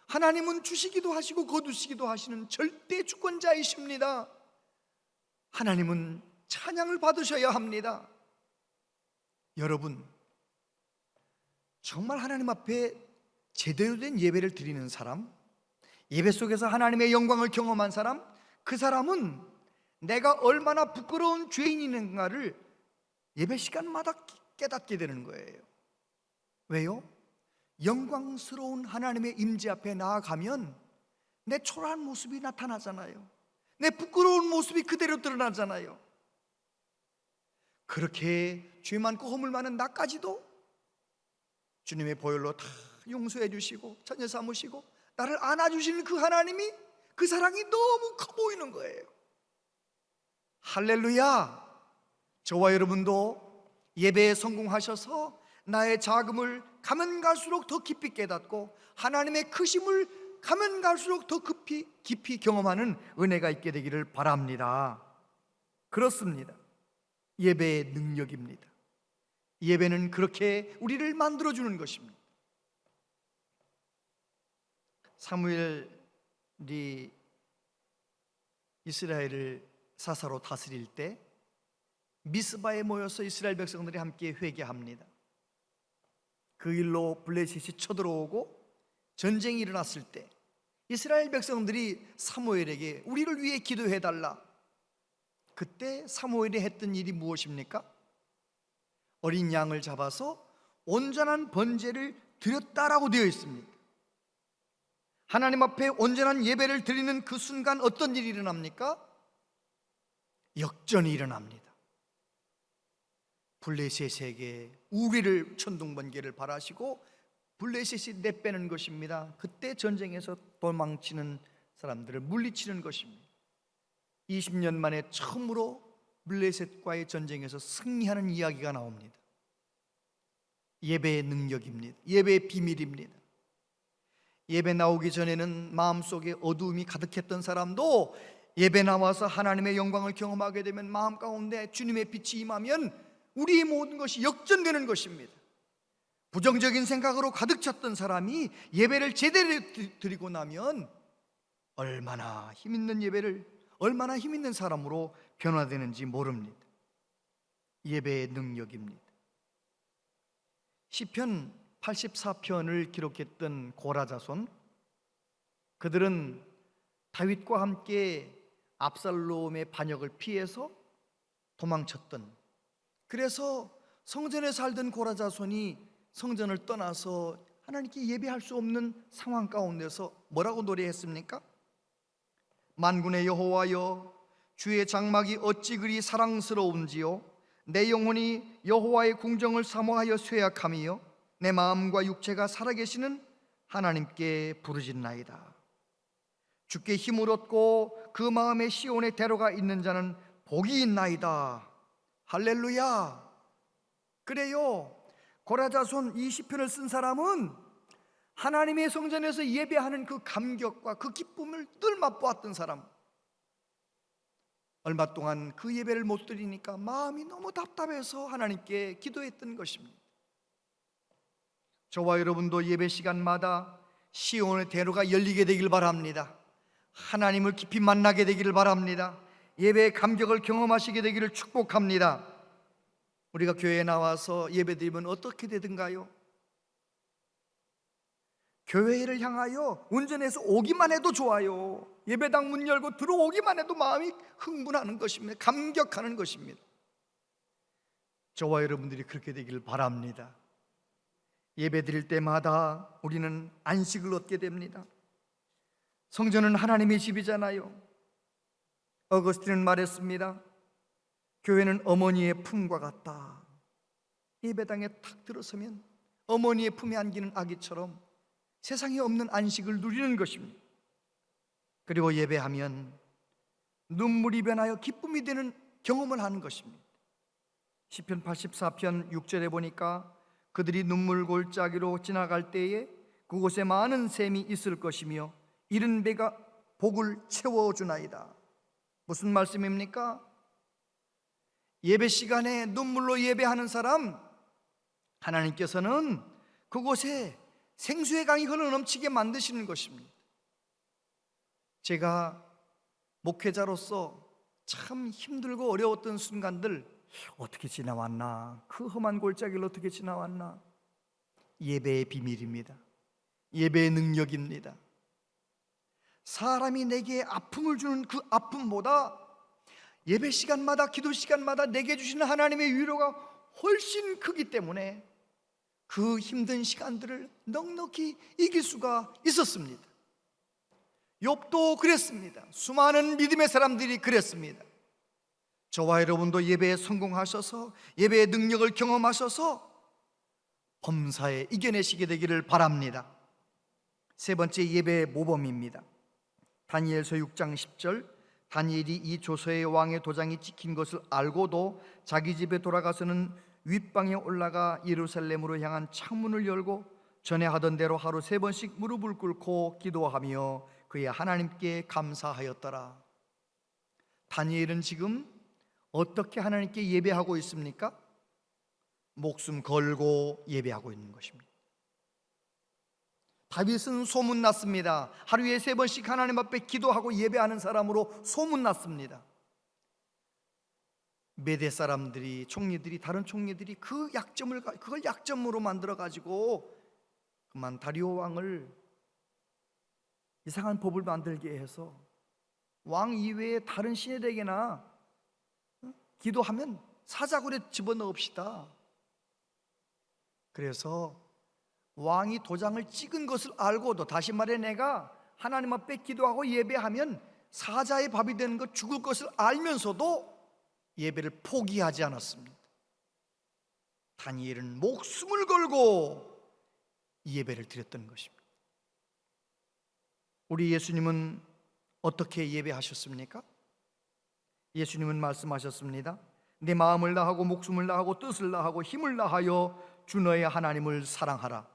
하나님은 주시기도 하시고 거두시기도 하시는 절대 주권자이십니다. 하나님은 찬양을 받으셔야 합니다. 여러분, 정말 하나님 앞에 제대로 된 예배를 드리는 사람, 예배 속에서 하나님의 영광을 경험한 사람, 그 사람은 내가 얼마나 부끄러운 죄인인가를 예배 시간마다 깨닫게 되는 거예요. 왜요? 영광스러운 하나님의 임재 앞에 나아가면 내 초라한 모습이 나타나잖아요. 내 부끄러운 모습이 그대로 드러나잖아요. 그렇게 죄 많고 허물 많은 나까지도 주님의 보혈로 다 용서해 주시고 자녀 삼으시고 나를 안아주시는 그 하나님이, 그 사랑이 너무 커 보이는 거예요. 할렐루야. 저와 여러분도 예배에 성공하셔서 나의 자금을 가면 갈수록 더 깊이 깨닫고 하나님의 크심을 가면 갈수록 더 깊이 경험하는 은혜가 있게 되기를 바랍니다. 그렇습니다. 예배의 능력입니다. 예배는 그렇게 우리를 만들어주는 것입니다. 사무엘이 이스라엘을 사사로 다스릴 때 미스바에 모여서 이스라엘 백성들이 함께 회개합니다. 그 일로 블레셋이 쳐들어오고 전쟁이 일어났을 때 이스라엘 백성들이 사무엘에게 우리를 위해 기도해달라. 그때 사무엘이 했던 일이 무엇입니까? 어린 양을 잡아서 온전한 번제를 드렸다라고 되어 있습니다. 하나님 앞에 온전한 예배를 드리는 그 순간 어떤 일이 일어납니까? 역전이 일어납니다. 블레셋에게 우리를 천둥번개를 발하시고 블레셋이 내빼는 것입니다. 그때 전쟁에서 도망치는 사람들을 물리치는 것입니다. 20년 만에 처음으로 블레셋과의 전쟁에서 승리하는 이야기가 나옵니다. 예배의 능력입니다. 예배의 비밀입니다. 예배 나오기 전에는 마음속에 어두움이 가득했던 사람도 예배 나와서 하나님의 영광을 경험하게 되면 마음 가운데 주님의 빛이 임하면 우리의 모든 것이 역전되는 것입니다. 부정적인 생각으로 가득 찼던 사람이 예배를 제대로 드리고 나면 얼마나 힘있는 예배를, 얼마나 힘있는 사람으로 변화되는지 모릅니다. 예배의 능력입니다. 시편 84편을 기록했던 고라 자손, 그들은 다윗과 함께 압살롬의 반역을 피해서 도망쳤던, 그래서 성전에 살던 고라 자손이 성전을 떠나서 하나님께 예배할 수 없는 상황 가운데서 뭐라고 노래했습니까? 만군의 여호와여, 주의 장막이 어찌 그리 사랑스러운지요. 내 영혼이 여호와의 궁정을 사모하여 쇠약함이요, 내 마음과 육체가 살아계시는 하나님께 부르짖나이다. 주께 힘을 얻고 그 마음에 시온의 대로가 있는 자는 복이 있나이다. 할렐루야. 그래요, 고라자손 이 시편을 쓴 사람은 하나님의 성전에서 예배하는 그 감격과 그 기쁨을 늘 맛보았던 사람. 얼마 동안 그 예배를 못 드리니까 마음이 너무 답답해서 하나님께 기도했던 것입니다. 저와 여러분도 예배 시간마다 시온의 대로가 열리게 되길 바랍니다. 하나님을 깊이 만나게 되기를 바랍니다. 예배의 감격을 경험하시게 되기를 축복합니다. 우리가 교회에 나와서 예배드리면 어떻게 되든가요? 교회를 향하여 운전해서 오기만 해도 좋아요. 예배당 문 열고 들어오기만 해도 마음이 흥분하는 것입니다. 감격하는 것입니다. 저와 여러분들이 그렇게 되기를 바랍니다. 예배 드릴 때마다 우리는 안식을 얻게 됩니다. 성전은 하나님의 집이잖아요. 어거스틴은 말했습니다. 교회는 어머니의 품과 같다. 예배당에 탁 들어서면 어머니의 품에 안기는 아기처럼 세상에 없는 안식을 누리는 것입니다. 그리고 예배하면 눈물이 변하여 기쁨이 되는 경험을 하는 것입니다. 시편 84편 6절에 보니까 그들이 눈물 골짜기로 지나갈 때에 그곳에 많은 샘이 있을 것이며 이른 배가 복을 채워주나이다. 무슨 말씀입니까? 예배 시간에 눈물로 예배하는 사람, 하나님께서는 그곳에 생수의 강이 흘러 넘치게 만드시는 것입니다. 제가 목회자로서 참 힘들고 어려웠던 순간들 어떻게 지나왔나, 그 험한 골짜기를 어떻게 지나왔나. 예배의 비밀입니다. 예배의 능력입니다. 사람이 내게 아픔을 주는 그 아픔보다 예배 시간마다, 기도 시간마다 내게 주시는 하나님의 위로가 훨씬 크기 때문에 그 힘든 시간들을 넉넉히 이길 수가 있었습니다. 욥도 그랬습니다. 수많은 믿음의 사람들이 그랬습니다. 저와 여러분도 예배에 성공하셔서 예배의 능력을 경험하셔서 범사에 이겨내시게 되기를 바랍니다. 세 번째, 예배의 모범입니다. 다니엘서 6장 10절, 다니엘이 이 조서의 왕의 도장이 찍힌 것을 알고도 자기 집에 돌아가서는 윗방에 올라가 예루살렘으로 향한 창문을 열고 전에 하던 대로 하루 3번씩 무릎을 꿇고 기도하며 그의 하나님께 감사하였더라. 다니엘은 지금 어떻게 하나님께 예배하고 있습니까? 목숨 걸고 예배하고 있는 것입니다. 다윗은 소문났습니다. 하루에 3번씩 하나님 앞에 기도하고 예배하는 사람으로 소문났습니다. 메대 사람들이, 총리들이, 다른 총리들이 그걸 약점으로 만들어 가지고 그만 다리오 왕을 이상한 법을 만들게 해서 왕 이외에 다른 신에게나 기도하면 사자굴에 집어넣읍시다. 그래서 왕이 도장을 찍은 것을 알고도, 다시 말해 내가 하나님 앞에 기도하고 예배하면 사자의 밥이 되는 것, 죽을 것을 알면서도 예배를 포기하지 않았습니다. 다니엘은 목숨을 걸고 예배를 드렸던 것입니다. 우리 예수님은 어떻게 예배하셨습니까? 예수님은 말씀하셨습니다. 내 마음을 다하고 목숨을 다하고 뜻을 다하고 힘을 다하여 주 너의 하나님을 사랑하라.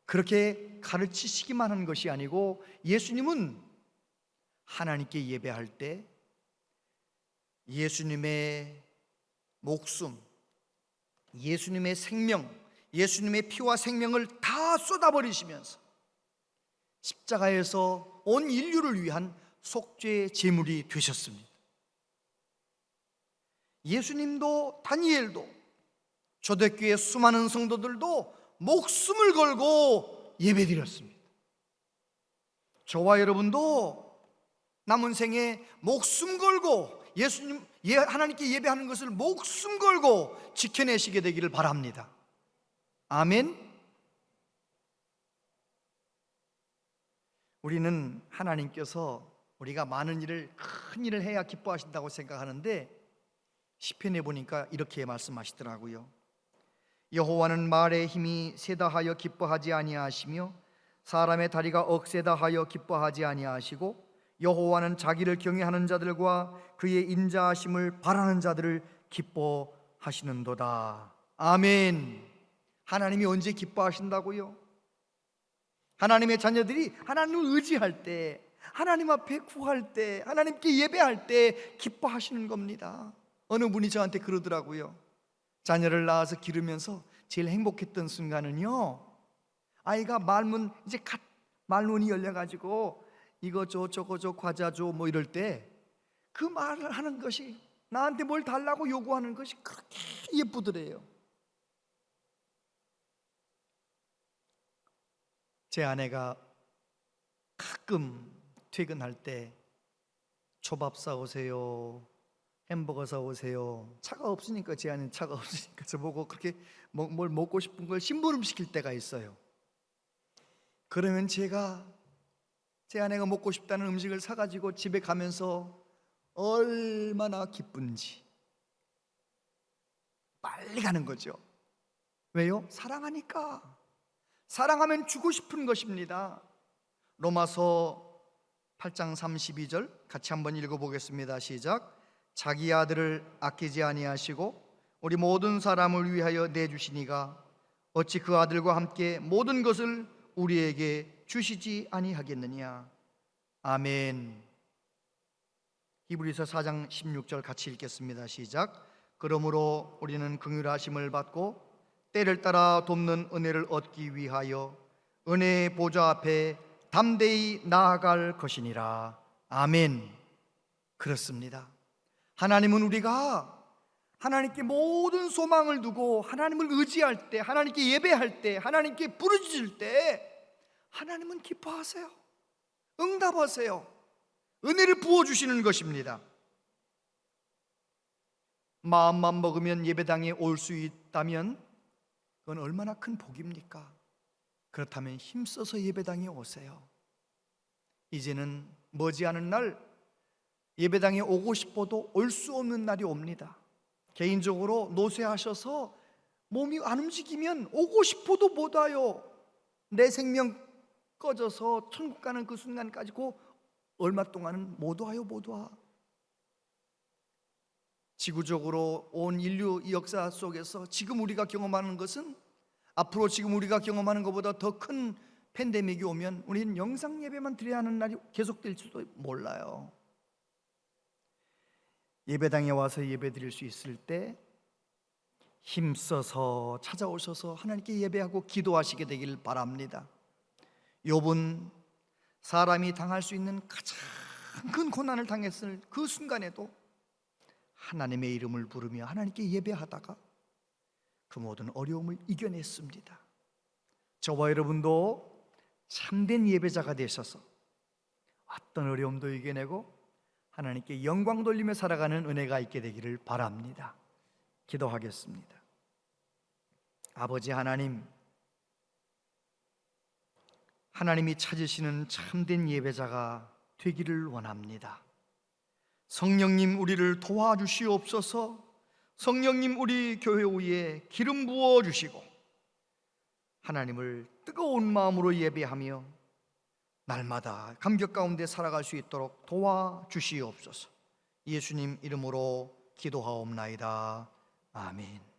그렇게 가르치시기만 한 것이 아니고 예수님은 하나님께 예배할 때 예수님의 목숨, 예수님의 생명, 예수님의 피와 생명을 다 쏟아버리시면서 십자가에서 온 인류를 위한 속죄의 제물이 되셨습니다. 예수님도 다니엘도 초대교회 수많은 성도들도 목숨을 걸고 예배드렸습니다. 저와 여러분도 남은 생에 목숨 걸고 예수님, 하나님께 예배하는 것을 목숨 걸고 지켜내시게 되기를 바랍니다. 아멘. 우리는 하나님께서 우리가 많은 일을, 큰 일을 해야 기뻐하신다고 생각하는데 시편에 보니까 이렇게 말씀하시더라고요. 여호와는 말의 힘이 세다 하여 기뻐하지 아니하시며 사람의 다리가 억세다 하여 기뻐하지 아니하시고 여호와는 자기를 경외하는 자들과 그의 인자하심을 바라는 자들을 기뻐하시는도다. 아멘. 하나님이 언제 기뻐하신다고요? 하나님의 자녀들이 하나님을 의지할 때, 하나님 앞에 구할 때, 하나님께 예배할 때 기뻐하시는 겁니다. 어느 분이 저한테 그러더라고요. 자녀를 낳아서 기르면서 제일 행복했던 순간은요, 아이가 말문, 이제 갓 말문이 열려가지고 이거 줘 저거 줘 과자 줘 뭐 이럴 때 그 말을 하는 것이, 나한테 뭘 달라고 요구하는 것이 그렇게 예쁘더래요. 제 아내가 가끔 퇴근할 때 초밥 사오세요, 햄버거 사오세요. 차가 없으니까, 제 아내는 차가 없으니까 저보고 그렇게 뭘 먹고 싶은 걸 심부름 시킬 때가 있어요. 그러면 제가 제 아내가 먹고 싶다는 음식을 사가지고 집에 가면서 얼마나 기쁜지 빨리 가는 거죠. 왜요? 사랑하니까. 사랑하면 주고 싶은 것입니다. 로마서 8장 32절 같이 한번 읽어보겠습니다. 시작. 자기 아들을 아끼지 아니하시고 우리 모든 사람을 위하여 내주시니가 어찌 그 아들과 함께 모든 것을 우리에게 주시지 아니하겠느냐. 아멘. 히브리서 4장 16절 같이 읽겠습니다. 시작. 그러므로 우리는 긍휼하심을 받고 때를 따라 돕는 은혜를 얻기 위하여 은혜의 보좌 앞에 담대히 나아갈 것이니라. 아멘. 그렇습니다. 하나님은 우리가 하나님께 모든 소망을 두고 하나님을 의지할 때, 하나님께 예배할 때, 하나님께 부르짖을 때 하나님은 기뻐하세요. 응답하세요. 은혜를 부어주시는 것입니다. 마음만 먹으면 예배당에 올 수 있다면 그건 얼마나 큰 복입니까? 그렇다면 힘써서 예배당에 오세요. 이제는 머지않은 날 예배당에 오고 싶어도 올 수 없는 날이 옵니다. 개인적으로 노쇠하셔서 몸이 안 움직이면 오고 싶어도 못 와요. 내 생명 꺼져서 천국 가는 그 순간까지 얼마 동안은 못 와요. 못 와. 지구적으로 온 인류 역사 속에서 지금 우리가 경험하는 것은, 앞으로 지금 우리가 경험하는 것보다 더 큰 팬데믹이 오면 우리는 영상 예배만 드려야 하는 날이 계속될지도 몰라요. 예배당에 와서 예배 드릴 수 있을 때 힘써서 찾아오셔서 하나님께 예배하고 기도하시게 되길 바랍니다. 욥은 사람이 당할 수 있는 가장 큰 고난을 당했을 그 순간에도 하나님의 이름을 부르며 하나님께 예배하다가 그 모든 어려움을 이겨냈습니다. 저와 여러분도 참된 예배자가 되셔서 어떤 어려움도 이겨내고 하나님께 영광 돌리며 살아가는 은혜가 있게 되기를 바랍니다. 기도하겠습니다. 아버지 하나님, 하나님이 찾으시는 참된 예배자가 되기를 원합니다. 성령님, 우리를 도와주시옵소서. 성령님, 우리 교회 위에 기름 부어주시고 하나님을 뜨거운 마음으로 예배하며 날마다 감격 가운데 살아갈 수 있도록 도와주시옵소서. 예수님 이름으로 기도하옵나이다. 아멘.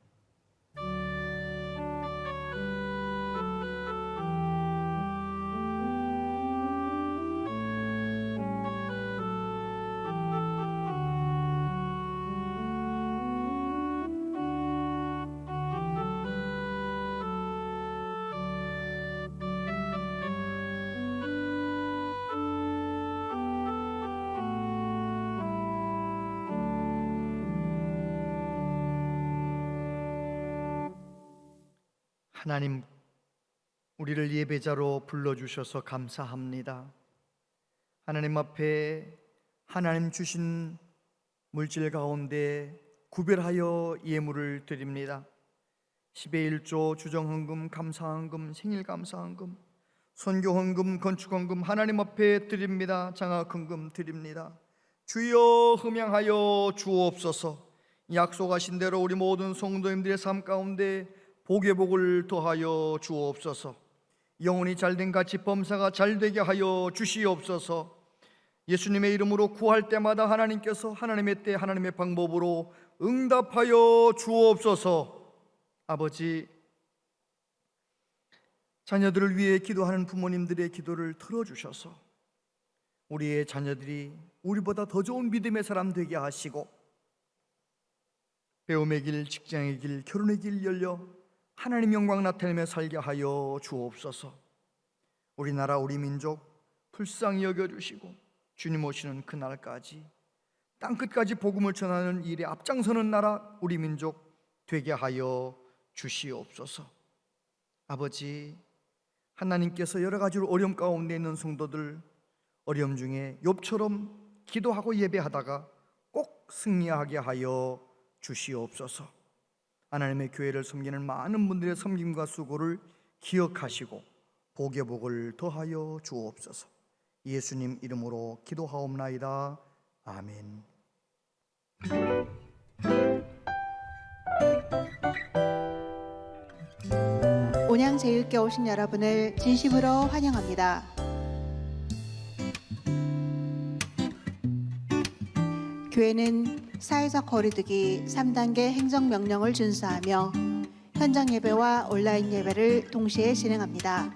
하나님, 우리를 예배자로 불러주셔서 감사합니다. 하나님 앞에 하나님 주신 물질 가운데 구별하여 예물을 드립니다. 10의 1조, 주정헌금, 감사헌금, 생일감사헌금, 선교헌금, 건축헌금 하나님 앞에 드립니다. 장학헌금 드립니다. 주여 흠양하여 주옵소서. 약속하신 대로 우리 모든 성도님들의 삶 가운데 복의 복을 더하여 주옵소서. 영혼이 잘된 같이 범사가 잘되게 하여 주시옵소서. 예수님의 이름으로 구할 때마다 하나님께서 하나님의 때 하나님의 방법으로 응답하여 주옵소서. 아버지, 자녀들을 위해 기도하는 부모님들의 기도를 들어주셔서 우리의 자녀들이 우리보다 더 좋은 믿음의 사람 되게 하시고 배움의 길, 직장의 길, 결혼의 길 열려 하나님 영광 나타내며 살게 하여 주옵소서. 우리나라 우리 민족 불쌍히 여겨주시고 주님 오시는 그날까지 땅끝까지 복음을 전하는 일에 앞장서는 나라 우리 민족 되게 하여 주시옵소서. 아버지, 하나님께서 여러 가지로 어려움 가운데 있는 성도들, 어려움 중에 욥처럼 기도하고 예배하다가 꼭 승리하게 하여 주시옵소서. 하나님의 교회를 섬기는 많은 분들의 섬김과 수고를 기억하시고 복의 복을 더하여 주옵소서. 예수님 이름으로 기도하옵나이다. 아멘. 온양제일교 오신 여러분을 진심으로 환영합니다. 교회는 사회적 거리두기 3단계 행정명령을 준수하며 현장 예배와 온라인 예배를 동시에 진행합니다.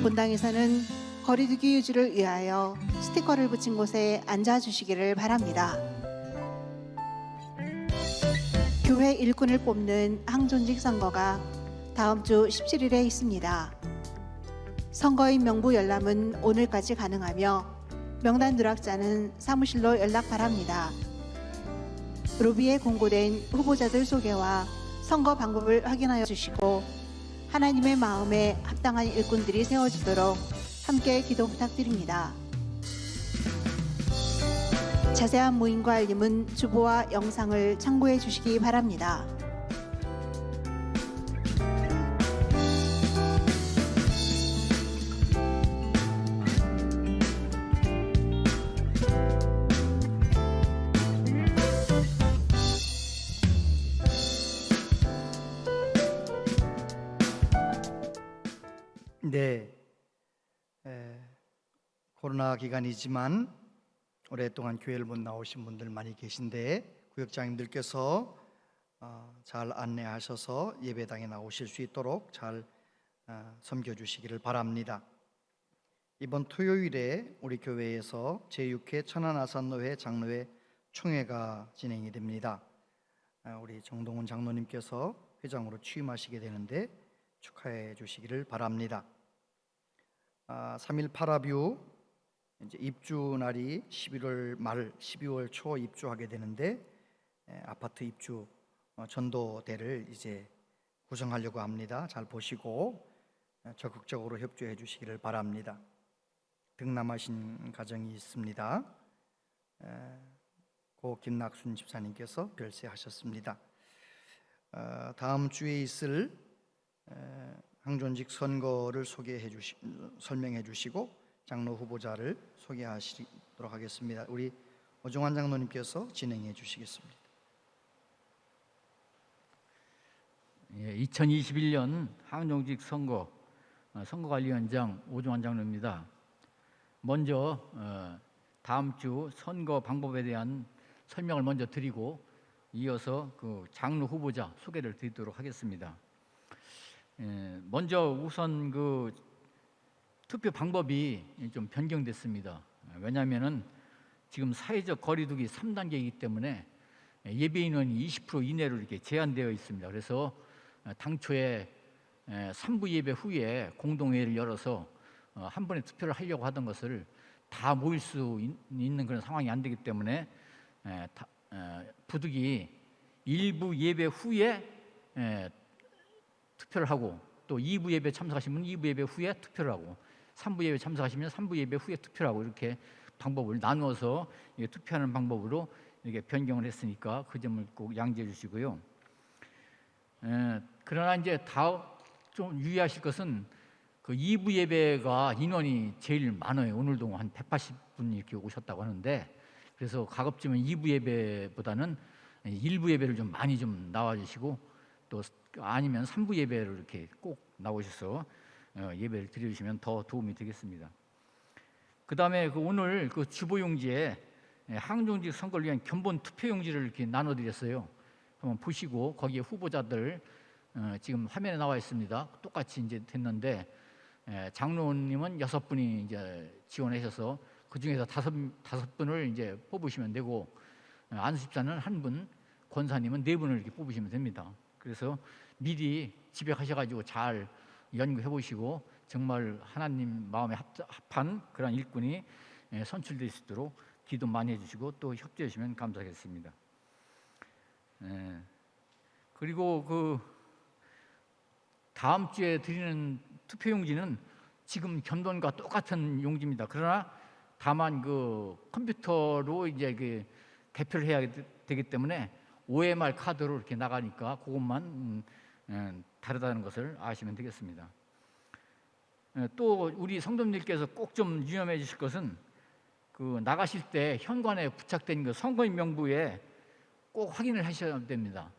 본당에서는 거리두기 유지를 위하여 스티커를 붙인 곳에 앉아주시기를 바랍니다. 교회 일꾼을 뽑는 항존직 선거가 다음 주 17일에 있습니다. 선거인 명부 열람은 오늘까지 가능하며 명단 누락자는 사무실로 연락 바랍니다. 로비에 공고된 후보자들 소개와 선거 방법을 확인하여 주시고 하나님의 마음에 합당한 일꾼들이 세워지도록 함께 기도 부탁드립니다. 자세한 모임과 알림은 주보와 영상을 참고해 주시기 바랍니다. 네, 코로나 기간이지만 오랫동안 교회를 못 나오신 분들 많이 계신데 구역장님들께서 잘 안내하셔서 예배당에 나오실 수 있도록 잘 섬겨주시기를 바랍니다. 이번 토요일에 우리 교회에서 제6회 천안아산노회 장로회 총회가 진행이 됩니다. 우리 정동훈 장로님께서 회장으로 취임하시게 되는데 축하해 주시기를 바랍니다. 3일 파라뷰 이제 입주 날이 11월 말 12월 초 입주하게 되는데 아파트 입주 전도대를 이제 구성하려고 합니다. 잘 보시고 적극적으로 협조해 주시기를 바랍니다. 등남하신 가정이 있습니다. 고 김낙순 집사님께서 별세하셨습니다. 다음 주에 있을 항존직 선거를 설명해 주시고 장로 후보자를 소개하시도록 하겠습니다. 우리 오종환 장로님께서 진행해 주시겠습니다. 2021년 항존직 선거관리위원장 오종환 장로입니다. 먼저 다음 주 선거 방법에 대한 설명을 먼저 드리고 이어서 그 장로 후보자 소개를 드리도록 하겠습니다. 먼저 우선 그 투표 방법이 좀 변경됐습니다. 왜냐하면은 지금 사회적 거리두기 3단계이기 때문에 예배 인원이 20% 이내로 이렇게 제한되어 있습니다. 그래서 당초에 3부 예배 후에 공동회의를 열어서 한 번에 투표를 하려고 하던 것을 다 모일 수 있는 그런 상황이 안 되기 때문에 부득이 1부 예배 후에 투표를 하고 또 2부 예배 참석하시면 2부 예배 후에 투표를 하고 3부 예배 참석하시면 3부 예배 후에 투표를 하고 이렇게 방법을 나누어서 투표하는 방법으로 이렇게 변경을 했으니까 그 점을 꼭 양지해 주시고요. 그러나 이제 좀 유의하실 것은 그 2부 예배가 인원이 제일 많아요. 오늘도 한 180분 이렇게 오셨다고 하는데 그래서 가급적이면 2부 예배보다는 1부 예배를 좀 많이 좀 나와주시고 또 아니면 3부 예배를 이렇게 꼭 나오셔서 예배를 드려주시면 더 도움이 되겠습니다. 그 다음에 오늘 그 주보용지에 항존직 선거를 위한 견본 투표용지를 이렇게 나눠드렸어요. 한번 보시고 거기에 후보자들 지금 화면에 나와 있습니다. 똑같이 이제 됐는데 장로님은 6분이 이제 지원하셔서 그 중에서 5분을 이제 뽑으시면 되고 안수집사는 1분, 권사님은 4분을 이렇게 뽑으시면 됩니다. 그래서 미리 집에 가셔가지고 잘 연구해 보시고 정말 하나님 마음에 합한 그런 일꾼이 선출될 수 있도록 기도 많이 해주시고 또 협조해 주시면 감사하겠습니다. 그리고 그 다음 주에 드리는 투표용지는 지금 견본과 똑같은 용지입니다. 그러나 다만 그 컴퓨터로 이제 그 개표를 해야 되기 때문에 OMR 카드로 이렇게 나가니까 그것만 다르다는 것을 아시면 되겠습니다. 또 우리 성도님들께서 꼭 좀 유념해 주실 것은 그 나가실 때 현관에 부착된 그 선거인 명부에 꼭 확인을 하셔야 됩니다.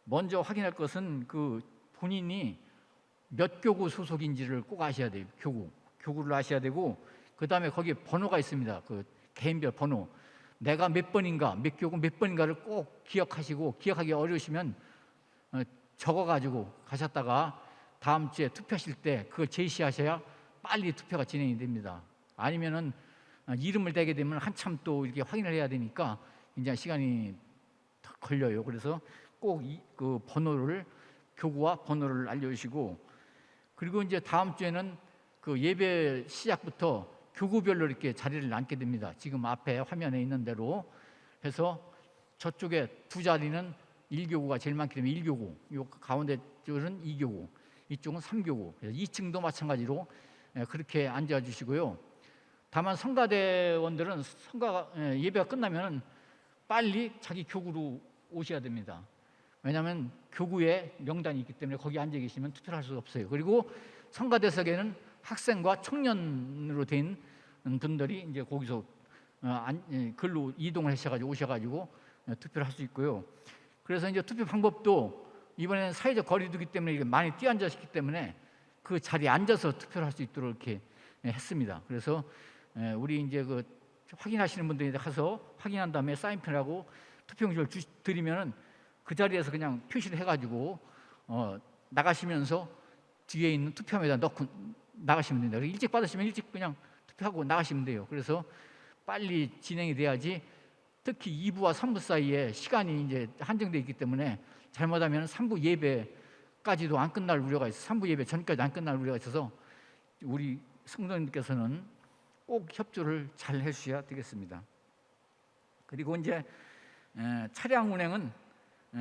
먼저 확인할 것은 그 본인이 몇 교구 소속인지를 꼭 아셔야 돼요. 교구를 아셔야 되고 그 다음에 거기에 번호가 있습니다. 그 개인별 번호. 내가 몇 번인가, 몇 교구 몇 번인가를 꼭 기억하시고 기억하기 어려우시면 적어가지고 가셨다가 다음 주에 투표하실 때 그걸 제시하셔야 빨리 투표가 진행이 됩니다. 아니면은 이름을 대게 되면 한참 또 이렇게 확인을 해야 되니까 이제 시간이 더 걸려요. 그래서 꼭 그 번호를 교구와 번호를 알려주시고 그리고 이제 다음 주에는 그 예배 시작부터 교구별로 이렇게 자리를 앉게 됩니다. 지금 앞에 화면에 있는 대로 해서 저쪽에 두 자리는 1교구가 제일 많기 때문에 1교구, 요 가운데 쪽은 2교구, 이쪽은 3교구. 2층도 마찬가지로 그렇게 앉아주시고요. 다만 성가대원들은 예배가 끝나면 빨리 자기 교구로 오셔야 됩니다. 왜냐하면 교구에 명단이 있기 때문에 거기 앉아 계시면 투표를 할 수 없어요. 그리고 성가대석에는 학생과 청년으로 된 분들이 이제 거기서 글로 이동을 하셔가지고 오셔가지고 투표를 할 수 있고요. 그래서 이제 투표 방법도 이번에는 사회적 거리두기 때문에 많이 뛰어앉았기 때문에 그 자리에 앉아서 투표를 할 수 있도록 이렇게 했습니다. 그래서 우리 이제 그 확인하시는 분들이 가서 확인한 다음에 사인펜하고 투표용지를 드리면은 그 자리에서 그냥 표시를 해가지고 나가시면서 뒤에 있는 투표함에다 넣고 나가시면 됩니다. 일찍 받으시면 일찍 그냥 투표하고 나가시면 돼요. 그래서 빨리 진행이 돼야지 특히 2부와 3부 사이에 시간이 이제 한정되어 있기 때문에 잘못하면 3부 예배까지도 안 끝날 우려가 있어서 3부 예배 전까지 안 끝날 우려가 있어서 우리 성도님께서는 꼭 협조를 잘 해주셔야 되겠습니다. 그리고 이제 차량 운행은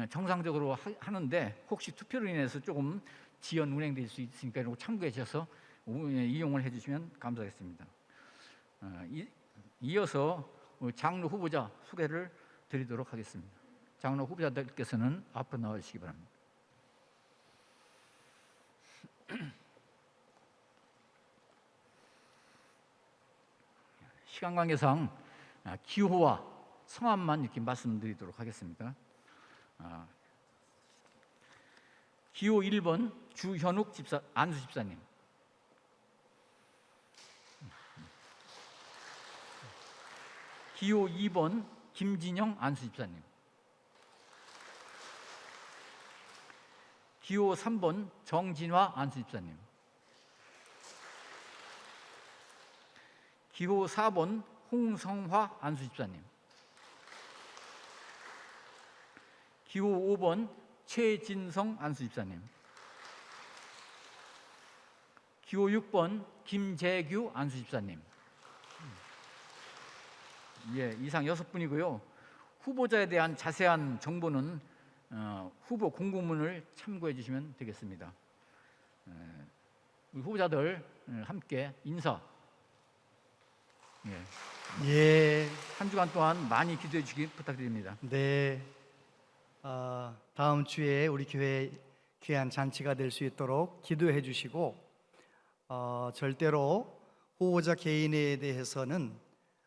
정상적으로 하는데 혹시 투표로 인해서 조금 지연 운행될 수 있으니까 이런 거 참고해 주셔서 이용을 해주시면 감사하겠습니다. 이어서 장로 후보자 소개를 드리도록 하겠습니다. 장로 후보자들께서는 앞으로 나와주시기 바랍니다. 시간 관계상 기호와 성함만 이렇게 말씀드리도록 하겠습니다. 기호 1번 주현욱 집사, 안수 집사님. 기호 2번 김진영 안수 집사님. 기호 3번 정진화 안수 집사님. 기호 4번 홍성화 안수 집사님. 기호 5번 최진성 안수 집사님. 기호 6번 김재규 안수 집사님. 예, 이상 6분이고요. 후보자에 대한 자세한 정보는 후보 공고문을 참고해 주시면 되겠습니다. 우리 후보자들 함께 인사. 예, 한 주간 동안 많이 기도해 주시기 부탁드립니다. 네. 다음 주에 우리 교회 귀한 잔치가 될 수 있도록 기도해 주시고 절대로 후보자 개인에 대해서는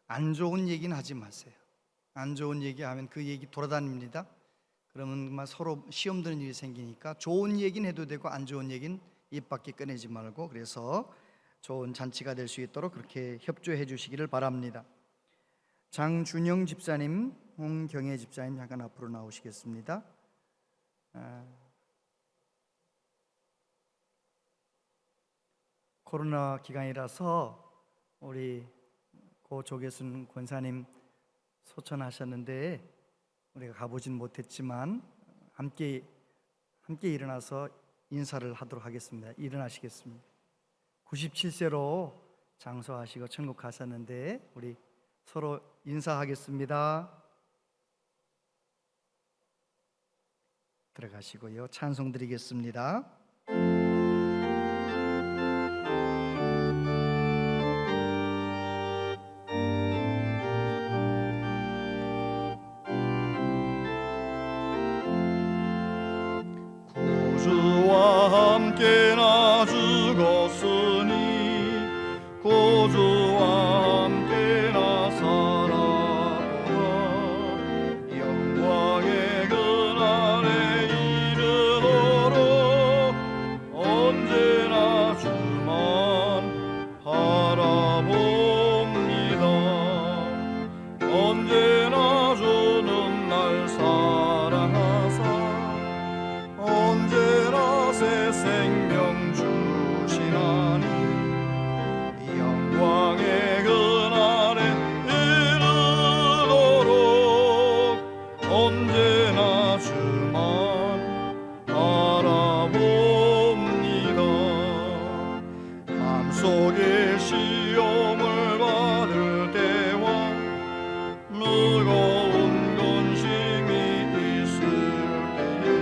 안 좋은 얘기는 하지 마세요. 안 좋은 얘기하면 그 얘기 돌아다닙니다. 그러면 서로 시험 드는 일이 생기니까 좋은 얘기는 해도 되고 안 좋은 얘기는 입 밖에 꺼내지 말고, 그래서 좋은 잔치가 될 수 있도록 그렇게 협조해 주시기를 바랍니다. 장준영 집사님, 홍경혜 집사님 잠깐 앞으로 나오시겠습니다. 코로나 기간이라서 우리 고 조계순 권사님 소천하셨는데 우리가 가보진 못했지만 함께 일어나서 인사를 하도록 하겠습니다. 일어나시겠습니다. 97세로 장수하시고 천국 가셨는데 우리 서로 인사하겠습니다. 들어가시고요. 찬송 드리겠습니다. 구주와 함께 나 죽었으니 구주와 함께 나 살았구나. 영광의 그날에 이르도록 언제나 주만 바라봅니다. 언제나 주는 날 사랑하사 언제나 새 생명 주시나니 영광의 그날에 이르도록 언제나 주만 바라봅니다. 마음속에 시험을 받을 때와 무거운 근심이 있을 때에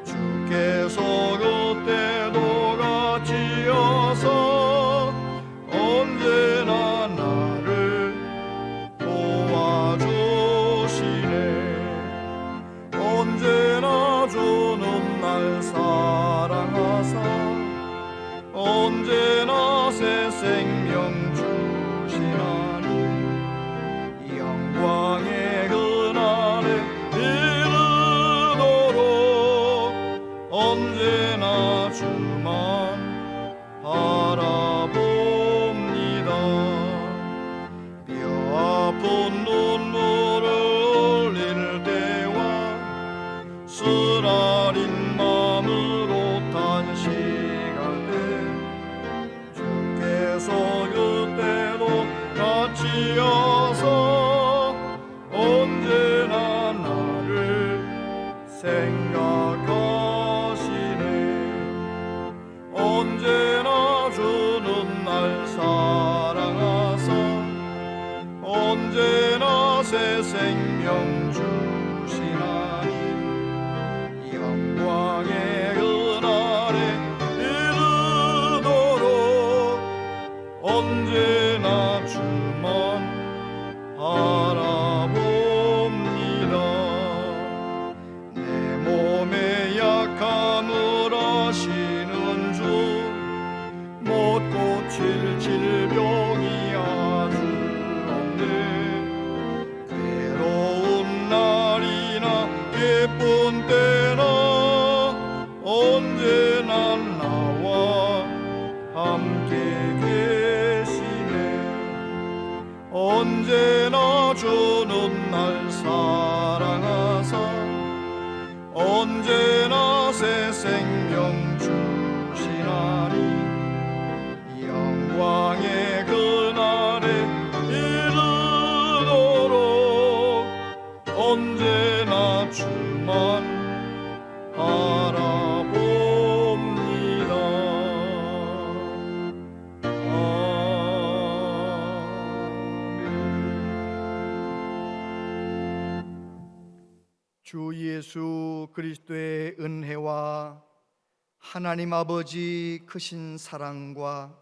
주께서 그때도 같이여서 언제나 나를 도와주시네. 언제나 주는 날 사랑하사 언제나 새 생명 주시나니 영광의 그날에 이르도록 언제나 주만 바라봅니다. 뼈아픈 눈물을 흘릴 때와 쓰라린 마음으로 탄식할 때 주께서 그때도 같이여서 언제나 나를 생각하시네. 언제나 주는 날 사랑하사 언제나 새 생명 주시나니 영광의 그날 언제나 주는 날 사랑하사 언제나 새 생명 주시나니 영광의 그날에 이르도록 언제나 주만 바라봅니다. 주 예수 그리스도의 은혜와 하나님 아버지 크신 사랑과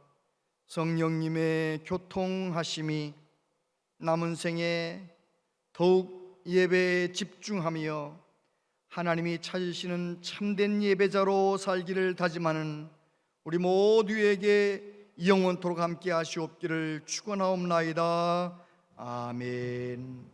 성령님의 교통하심이 남은 생에 더욱 예배에 집중하며 하나님이 찾으시는 참된 예배자로 살기를 다짐하는 우리 모두에게 영원토록 함께 하시옵기를 축원하옵나이다. 아멘.